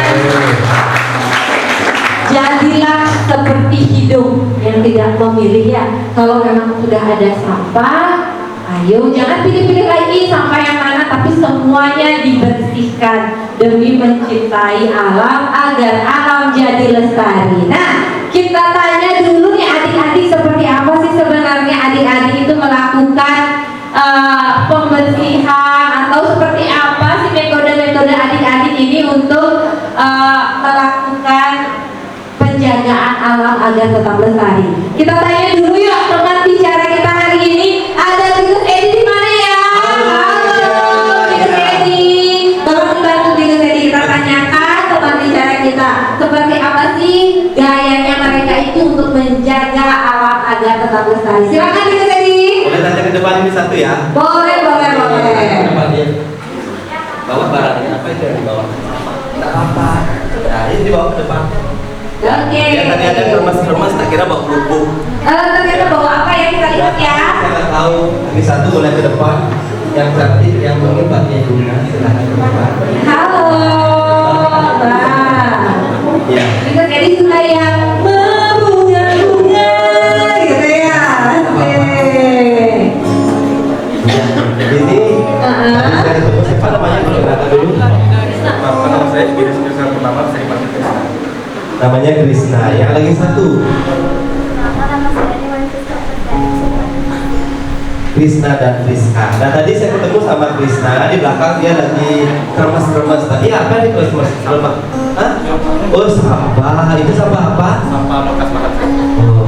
Jadilah seperti hidung yang tidak memilih ya. Kalau memang sudah ada sampah, ayo jangan pilih-pilih lagi sampah yang mana, tapi semuanya dibersihkan demi mencintai alam agar alam jadi lestari. Nah, kita tanya dulu nih adik-adik, seperti apa sih sebenarnya adik-adik itu melakukan pembersihan, atau seperti apa sih metode-metode adik-adik ini untuk melakukan penjagaan alam agar tetap lestari. Kita tanya dulu yuk teman bicara kita hari ini. Ada Tikus Edi di mana ya? Halo Tikus Edi. Tolong dibantu Tikus Edi, kita tanyakan teman bicara kita seperti apa sih gayanya mereka itu untuk menjaga alam agar tetap lestari. Silakan Tikus Edi. Boleh tanya ke depan ini satu ya? Boleh. Depan dia. Bawa barangnya apa itu yang dibawa? Tidak apa. Nah, ini dibawa ke depan. Oke. Ya, tadi ada kremes-kremes, tak kira bawa kerupuk. Ternyata bawa apa ya, kita lihat ya. Saya nggak tahu. Ini satu boleh ke depan. Yang cantik, yang mungkin Mbaknya Yuna, silahkan ke depan. Halo, Mbak. Ya. Kita jadi sudah yang berbunga-bunga, gitu ya. Oke. Ya, ini saya ketemu siapa namanya? Perkenalkan dulu. Nama saya Krishna pertama, saya panggil Krishna. Namanya Krishna. Yang lagi satu. Krishna dan Krishna. Nah tadi saya ketemu sama Krishna di belakang, dia lagi kremes-kremes. Tadi apa nih kremes? Apa? Hah? Oh sampah. Itu sampah apa? Sampah bekas makan saya. Oh.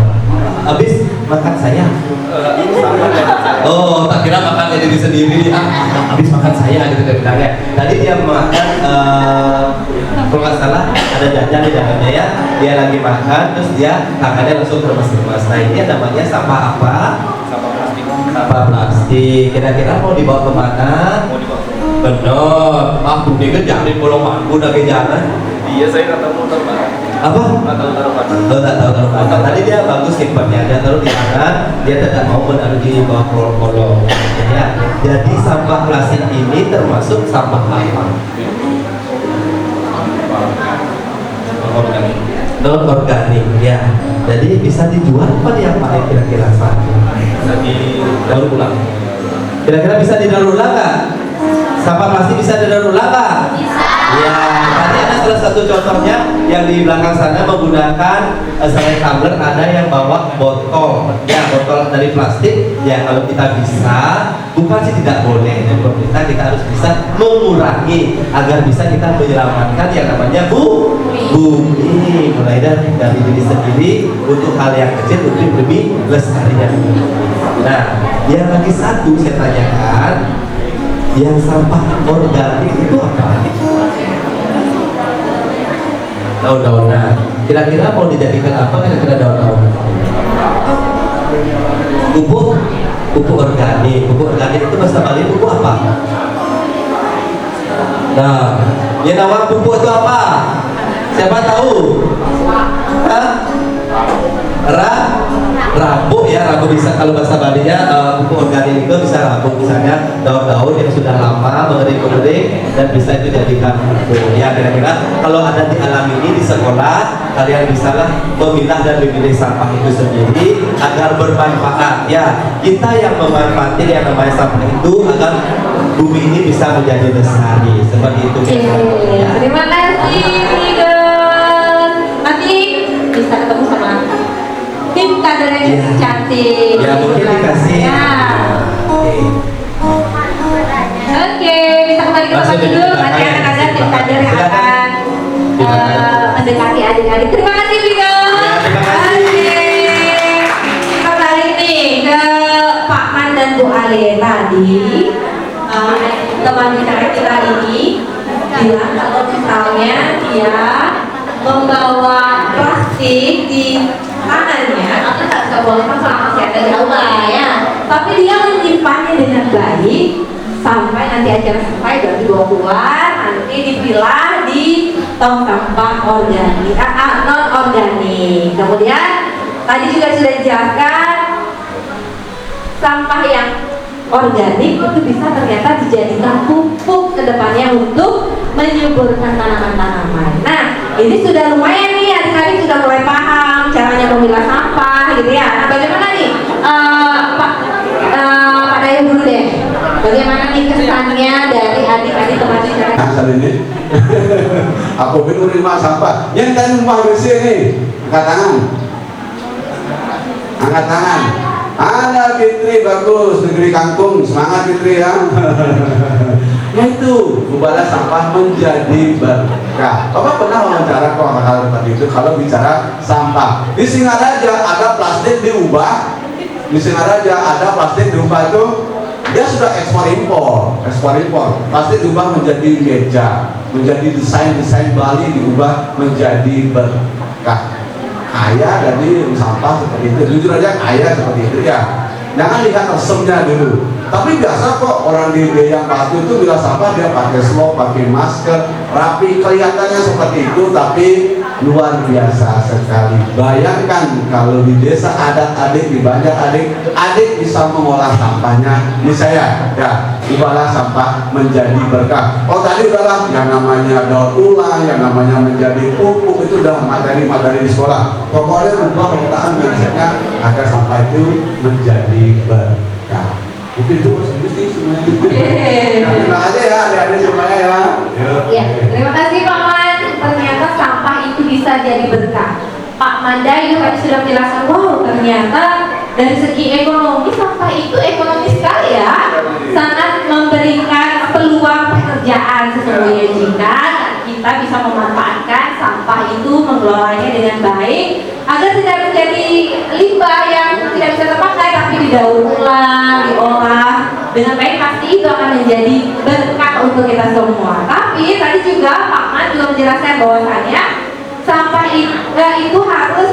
Habis makan saya. Ini sampah dari saya. Oh, tak kira makan diri sendiri. Habis makan saya gitu dia bilangnya. Tadi dia makan kalau nggak salah ada jajan di dalamnya ya. Dia lagi makan terus dia tangannya langsung kremes-kremes. Nah ini namanya sampah apa? Sampah plastik. Sampah plastik. Kira-kira mau dibawa kemana? Mau dibawa. Bener. Aku pikir jangan bolong udah ke jalan. Iya, saya nggak tahu taruh mana. Apa? Nggak tahu taruh mana. Oh, tak tahu taruh mana. Tadi dia bagus simpannya, dia taruh di tangan, dia tidak mau menaruh di bawah kolong. Ya. Jadi sampah plastik ini termasuk sampah apa? Organik. Non organik, ya. Jadi bisa dijual apa nih yang paling kira-kira saat ini? Bisa didaur ulang. Kira-kira bisa didaur ulang nggak? Sampah plastik bisa didaur ulang nggak? Bisa. Ya, tadi ada salah satu contohnya yang di belakang sana menggunakan selain tumbler ada yang bawa botol, ya botol dari plastik. Ya kalau kita bisa, bukan sih tidak boleh, dan pemerintah kita harus bisa mengurangi agar bisa kita menyelamatkan yang namanya bumi. Mulai dari diri sendiri untuk hal yang kecil untuk lebih lestarinya. Nah, yang lagi satu saya tanyakan, yang sampah organik itu apa? Daun-daunan. Kira-kira mau dijadikan apa? Kira-kira daun-daunan. Pupuk organik. Pupuk organik itu bahasa Bali pupuk apa? Nah, yang nama pupuk itu apa? Siapa tahu? Hah? Rabuk ya, rabuk bisa kalau bahasa Balinya pupuk organik itu bisa rabuk, misalnya daun-daun yang sudah lama mengering-mengering dan bisa itu jadikan pupuk. Ya kira-kira kalau ada di alam ini di sekolah kalian bisalah memilah dan memilih sampah itu sendiri agar bermanfaat. Ya kita yang memanfaatkan yang namanya sampah itu agar bumi ini bisa menjadi lestari seperti itu. Terima kasih. bisa ketemu sama tim kader yang cantik. Ya mungkin dikasih. Ya. Oke, bisa kembali ke tempat duduk. Nanti akan ada tim kader yang akan mendekati adik-adik. Terima kasih Vino. Terima kasih. Oke, kembali nih ke Pak Man dan Bu Ale tadi. Teman bicara kita ini bilang kalau misalnya dia membawa plastik di tangannya, atau nggak bisa bawa sama masih ada jauh lah ya. Tapi dia menyimpannya dengan baik sampai nanti acara selesai baru dibawa keluar, nanti dipilah di tong sampah organik, non organik. Kemudian tadi juga sudah dijelaskan sampah yang organik itu bisa ternyata dijadikan pupuk ke depannya untuk menyuburkan tanaman-tanaman. Nah, ini sudah lumayan nih, adik-adik sudah mulai paham caranya memilah sampah gitu ya. Nah, bagaimana nih Pak Dayo dulu deh, bagaimana nih kesannya dari adik-adik teman bicara? Asal ini aku bingung terima sampah yang tadi rumah bersih nih, angkat tangan, angkat tangan. Ada Fitri, bagus, negeri kangkung, semangat Fitri ya. Itu membalas sampah menjadi berkah. Bapak pernah wawancara kok hal tadi itu kalau bicara sampah. Di Singaraja ada plastik diubah, di Singaraja ada plastik diubah itu dia sudah ekspor impor. Plastik diubah menjadi meja, menjadi desain Bali diubah menjadi berkah. Kaya dari sampah seperti itu, jujur aja kaya seperti itu ya. Jangan lihat resemnya dulu. Tapi biasa kok orang di Beyang Batu itu bila sampah dia pakai slop, pakai masker, rapi, kelihatannya seperti itu, tapi luar biasa sekali. Bayangkan kalau di desa adat-adik, di Banjar adik bisa mengolah sampahnya. Ini saya ya, diolah sampah menjadi berkah. Oh tadi udahlah yang namanya daur ulang, yang namanya menjadi pupuk itu udah materi-materi di sekolah. Pokoknya rubah pemetaan mindsetnya agar sampah itu menjadi berkah. Itu mesti semuanya. Terima kasih ya adik-adik semuanya ya. Ya, terima kasih Pak Man. Ternyata sampah itu bisa jadi berkah. Pak Mandayu tadi sudah menjelaskan, wow ternyata dari segi ekonomi sampah itu ekonomi sekali ya. Sangat memberikan peluang pekerjaan sesungguhnya jika kita bisa memanfaatkan sampah itu, mengelolanya dengan baik agar tidak menjadi limbah yang tidak bisa terpakai, tapi didaur ulang, diolah dengan baik, pasti itu akan menjadi berkah untuk kita semua. Tapi tadi juga Pak Man juga menjelaskan bahwasannya sampah itu harus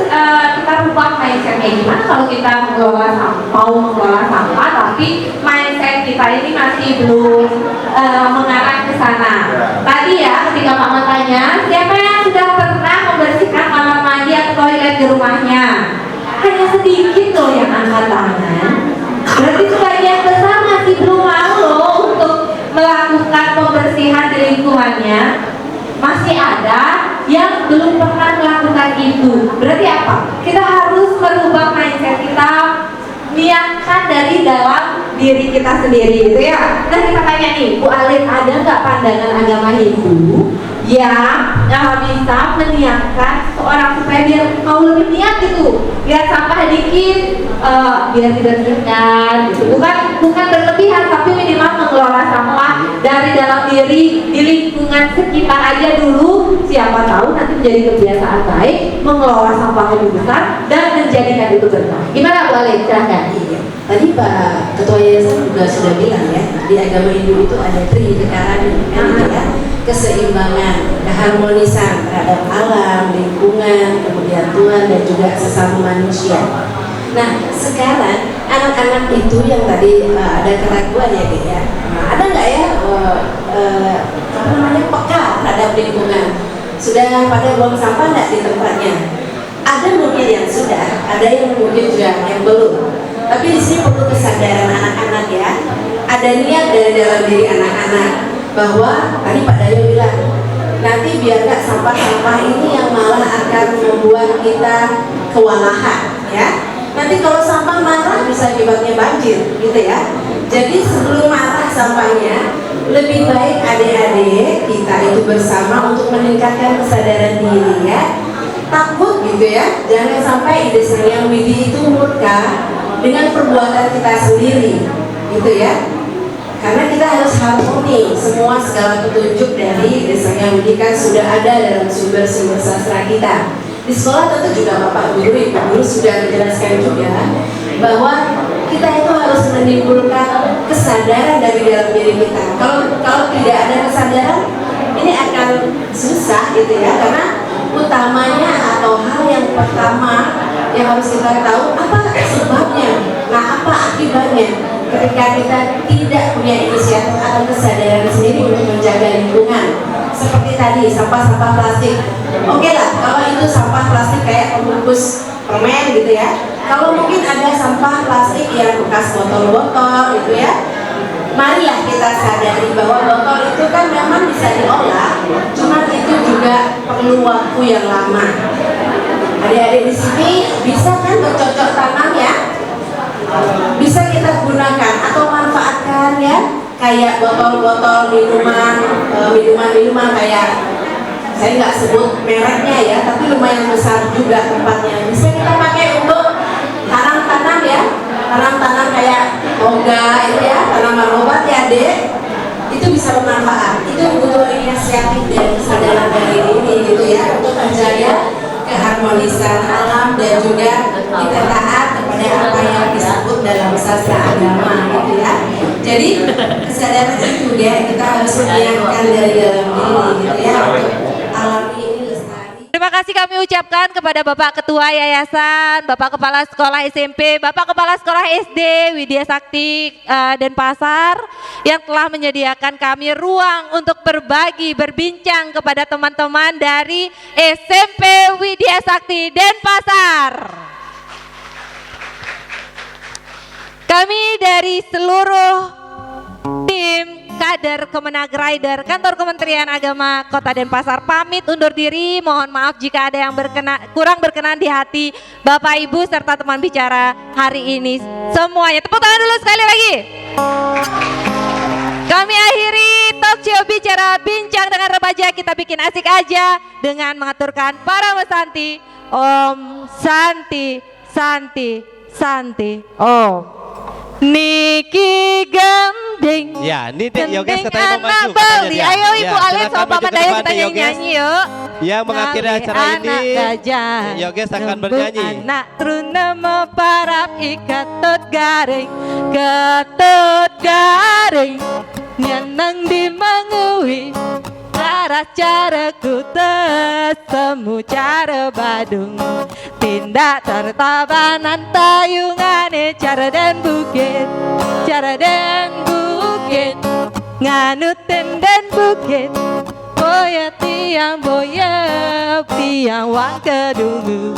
kita rubah mindsetnya. Gimana kalau kita mau mengelola sampah tapi mindset kita ini masih belum mengarah ke sana. Tadi ya ketika Pak Man tanya, siapa yang sudah pernah membersihkan kamar mandi atau toilet di rumahnya? Hanya sedikit loh yang angkat tangan. Berarti sebagian besar masih belum mau loh untuk melakukan pembersihan di lingkungannya. Masih ada yang belum pernah melakukan itu. Berarti apa? Kita harus merubah mindset kita, niatkan dari dalam diri kita sendiri gitu ya. Nah kita tanya nih, Bu Alif, ada nggak pandangan agama Hindu yang bisa meniatkan seorang supaya dia mau lebih niat gitu, lihat sampah dikit, biar tidak terlihat gitu. Bukan berlebihan, tapi minimal mengelola sampah dari dalam diri, di lingkungan sekitar aja dulu. Siapa tahu nanti menjadi kebiasaan baik, mengelola sampah lebih besar dan menjadikan itu berkah. Gimana Bu Alif? Silahkan. Tadi Pak Ketua Yayasan juga sudah bilang ya, di agama Hindu itu ada tridekara ya, keseimbangan, keharmonisan terhadap alam, lingkungan, kemudian Tuhan dan juga sesama manusia. Nah sekarang anak-anak itu yang tadi ada keraguan ya gitu ya, ada nggak ya peka terhadap lingkungan? Sudah pada buang sampah nggak di tempatnya? Ada mungkin yang sudah, ada yang mungkin juga yang belum. Tapi di sini perlu kesadaran anak-anak ya. Ada niat dari dalam diri anak-anak bahwa tadi Pak Dayo bilang nanti biar nggak sampah-sampah ini yang malah akan membuat kita kewalahan ya. Nanti kalau sampah marah bisa akibatnya banjir gitu ya. Jadi sebelum marah sampahnya, lebih baik adik-adik kita itu bersama untuk meningkatkan kesadaran diri ya. takut gitu ya, jangan sampai ide Sang Widi itu murka dengan perbuatan kita sendiri gitu ya, karena kita harus harmoni. Semua segala petunjuk dari ide Sang Widi kan sudah ada dalam sumber-sumber sastra kita. Di sekolah tentu juga Bapak Guru, Ibu Guru sudah menjelaskan juga bahwa kita itu harus menimbulkan kesadaran dari dalam diri kita. Kalau tidak ada kesadaran, ini akan susah gitu ya, karena utamanya atau hal yang pertama yang harus kita tahu apa sebabnya, nah apa akibatnya ketika kita tidak punya inisiatif atau kesadaran sendiri untuk menjaga lingkungan. Seperti tadi sampah-sampah plastik, oke lah kalau itu sampah plastik kayak pembungkus permen gitu ya. Kalau mungkin ada sampah plastik yang bekas botol-botol gitu ya, marilah kita sadari bahwa botol itu kan memang bisa diolah, cuma itu juga perlu waktu yang lama. Adik-adik di sini bisa kan bercocok tanam ya, bisa kita gunakan atau manfaatkan ya, kayak botol-botol minuman kayak, saya nggak sebut mereknya ya, tapi lumayan besar juga tempatnya. Bisa kita pakai untuk tanam-tanam ya, tanam-tanam kayak toga itu ya, tanaman obat ya dek, itu bisa bermanfaat. Itu butuh inisiatif dan kesadaran dari ini gitu ya, untuk menjaga keharmonisan alam dan juga kita taat kepada apa yang disebut dalam sastra agama gitu ya. Jadi kesadaran itu ya kita harus menyiapkan dari dalam diri gitu ya, untuk alam ini lestari. Terima kasih kami ucapkan kepada Bapak Ketua Yayasan, Bapak Kepala Sekolah SMP, Bapak Kepala Sekolah SD Widya Sakti Denpasar yang telah menyediakan kami ruang untuk berbagi, berbincang kepada teman-teman dari SMP Widya Sakti Denpasar. Kami dari seluruh tim kader Kemenag Rider Kantor Kementerian Agama Kota Denpasar pamit undur diri. Mohon maaf jika ada yang kurang berkenan di hati Bapak Ibu serta teman bicara hari ini semuanya. Tepuk tangan dulu sekali lagi. Kami akhiri talk show bicara bincang dengan remaja kita bikin asik aja dengan mengaturkan para Santi Om Santi Santi Santi Om. Niki gending. Ya, ini Yoga katanya mau maju. Bali. Ayo Ibu Alex sama Paman Dayo kita nyanyi yuk. Yang mengakhiri acara ini, Yoga akan bernyanyi. Anak trunama parap ikatut garing, ketut garing, nyenang di mangui. Cara caraku semu cara Badung, tindak tertabanan tayungane cara dan bukit nganutin dan bukit boya tiang wang kedungu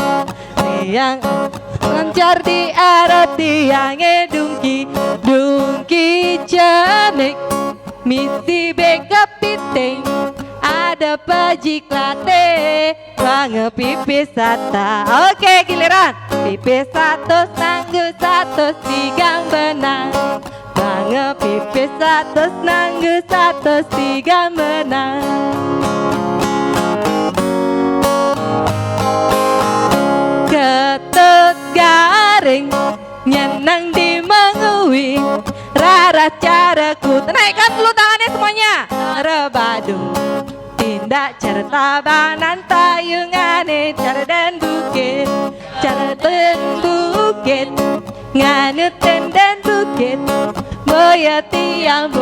tiang lancar di arah tiangnya dungki cemek misi backup piting ada pajik latte bange pipis sata. Oke giliran pipis satu nanggu satu tigang benang bange pipis satu nanggu satu tigang benang. Ketut garing nyenang di mengui rara caraku. Naikkan dulu tangannya semuanya. Rebadung tindak cerita banan tayungane cara dan bukit nganutin dan bukit boya tiang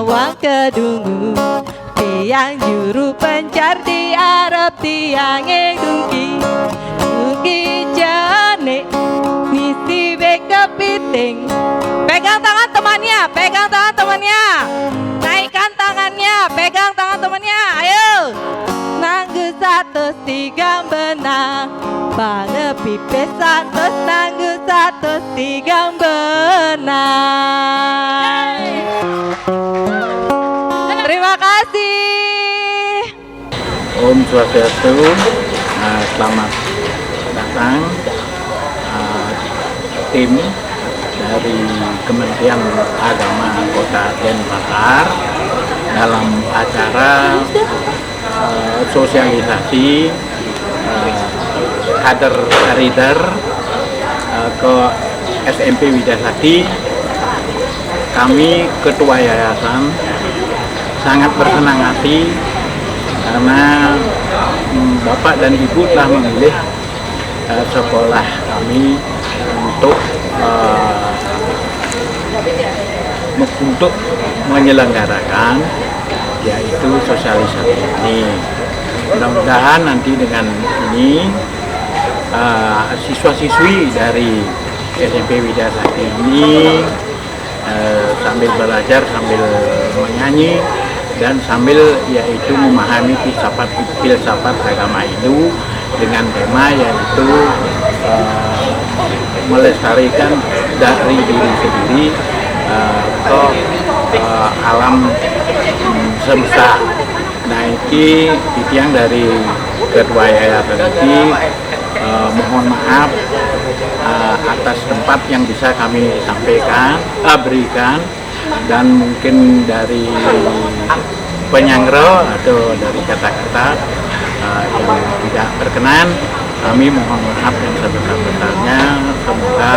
wang kedungu tiang juru pencar di Arab tiangnya dungki jane misi beka piting. Pegang tangan temannya, naikkan tangannya, pegang tangan temannya, ayo. Nanggu satu tigang benang, bange pipis satu nanggu satu tigang benang. Terima kasih. Om Swastiastu, selamat datang tim dari Kementerian Agama Kota Denpasar dalam acara sosialisasi kader reader ke SMP Widasakti. Kami ketua yayasan sangat bersenang hati karena Bapak dan Ibu telah memilih sekolah kami untuk menyelenggarakan yaitu sosialisasi ini. Mudah-mudahan nanti dengan ini siswa-siswi dari SMP Widasakti ini sambil belajar, sambil menyanyi, dan sambil yaitu memahami filsafat agama Hindu dengan tema yaitu melestarikan dari diri sendiri ke alam semesta. Nah, ini yang dari Ketua Yayasan ini mohon maaf atas tempat yang bisa kami berikan, dan mungkin dari penyangro atau dari kata-kata yang tidak berkenan, kami mohon maaf yang sebesar-besarnya. Semoga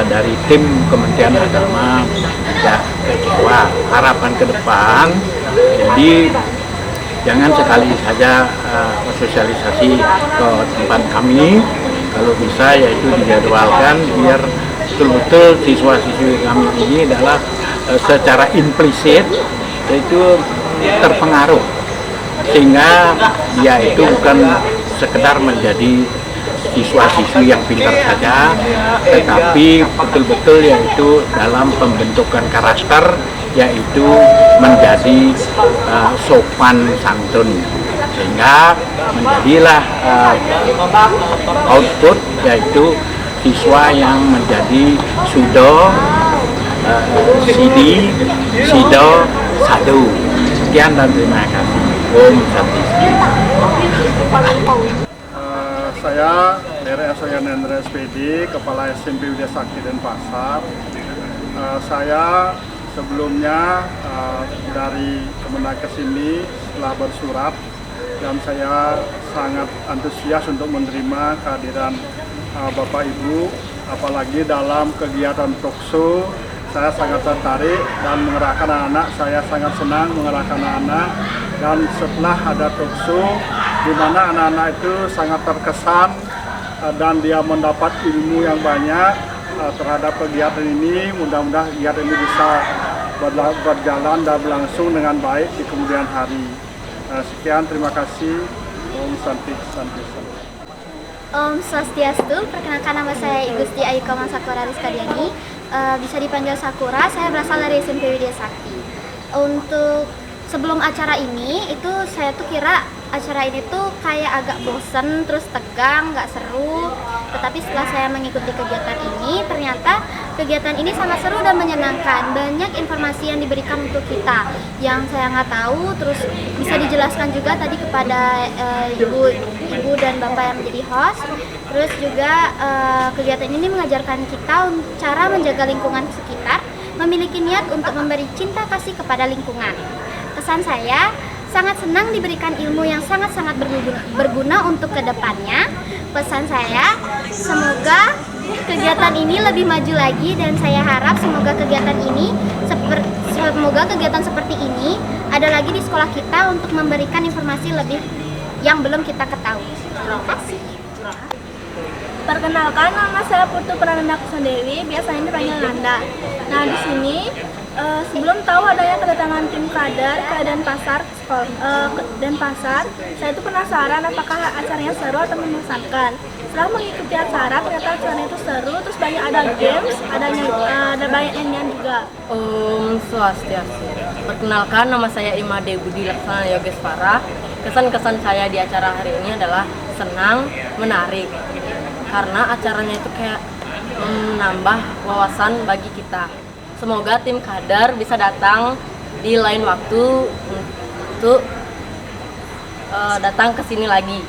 dari tim Kementerian Agama tidak kecewa. Harapan ke depan, jadi jangan sekali saja sosialisasi ke tempat kami, kalau bisa yaitu dijadwalkan biar betul-betul siswa-siswi kami ini adalah secara implisit yaitu terpengaruh, sehingga dia itu bukan sekedar menjadi siswa-siswi yang pintar saja, tetapi betul-betul yaitu dalam pembentukan karakter, yaitu menjadi sopan santun, sehingga menjadilah output yaitu siswa yang menjadi sudo, sidi, sido, sadu. Sekian dan terima kasih. Om Santi. Saya Dere Asoyan Hendra SPD, Kepala SMP Widasakti Denpasar. Saya sebelumnya dari Kemenaker sini setelah bersurat, dan saya sangat antusias untuk menerima kehadiran Bapak Ibu, apalagi dalam kegiatan talkshow. Saya sangat tertarik dan mengerahkan anak-anak. Saya sangat senang mengerahkan anak-anak, dan setelah ada talkshow di mana anak-anak itu sangat terkesan dan dia mendapat ilmu yang banyak terhadap kegiatan ini. Mudah-mudahan kegiatan ini bisa berjalan dan berlangsung dengan baik di kemudian hari. Sekian, terima kasih. Om Santi Santi. Om Swastiastu, perkenalkan nama saya Igusti Ayu Komang Sakura Rizkadiani, bisa dipanggil Sakura. Saya berasal dari SMP Widasakti. Untuk sebelum acara ini, itu saya tuh kira acara ini tuh kayak agak bosen, terus tegang, nggak seru. Tetapi setelah saya mengikuti kegiatan ini, ternyata kegiatan ini sangat seru dan menyenangkan. Banyak informasi yang diberikan untuk kita yang saya nggak tahu, terus bisa dijelaskan juga tadi kepada ibu dan bapak yang menjadi host. Terus juga kegiatan ini mengajarkan kita cara menjaga lingkungan sekitar, memiliki niat untuk memberi cinta kasih kepada lingkungan. Kesan saya sangat senang diberikan ilmu yang sangat-sangat berguna untuk kedepannya. Pesan saya, semoga kegiatan ini lebih maju lagi, dan saya harap semoga kegiatan seperti ini ada lagi di sekolah kita untuk memberikan informasi lebih yang belum kita ketahui. Terima kasih. Perkenalkan, nama saya Putu Prananda Kusandewi, biasanya dipanggil Nanda. Nah, di sini sebelum tahu adanya kedatangan tim kader ke Denpasar, saya itu penasaran apakah acaranya seru atau membosankan. Setelah mengikuti acara, ternyata acaranya itu seru, terus banyak ada games, ada banyak nyanyian juga. Om Swastiastu. Perkenalkan, nama saya Imade Budi Laksana Yogeswara. Kesan-kesan saya di acara hari ini adalah senang, menarik, karena acaranya itu kayak menambah wawasan bagi kita. Semoga tim kader bisa datang di lain waktu untuk datang ke sini lagi.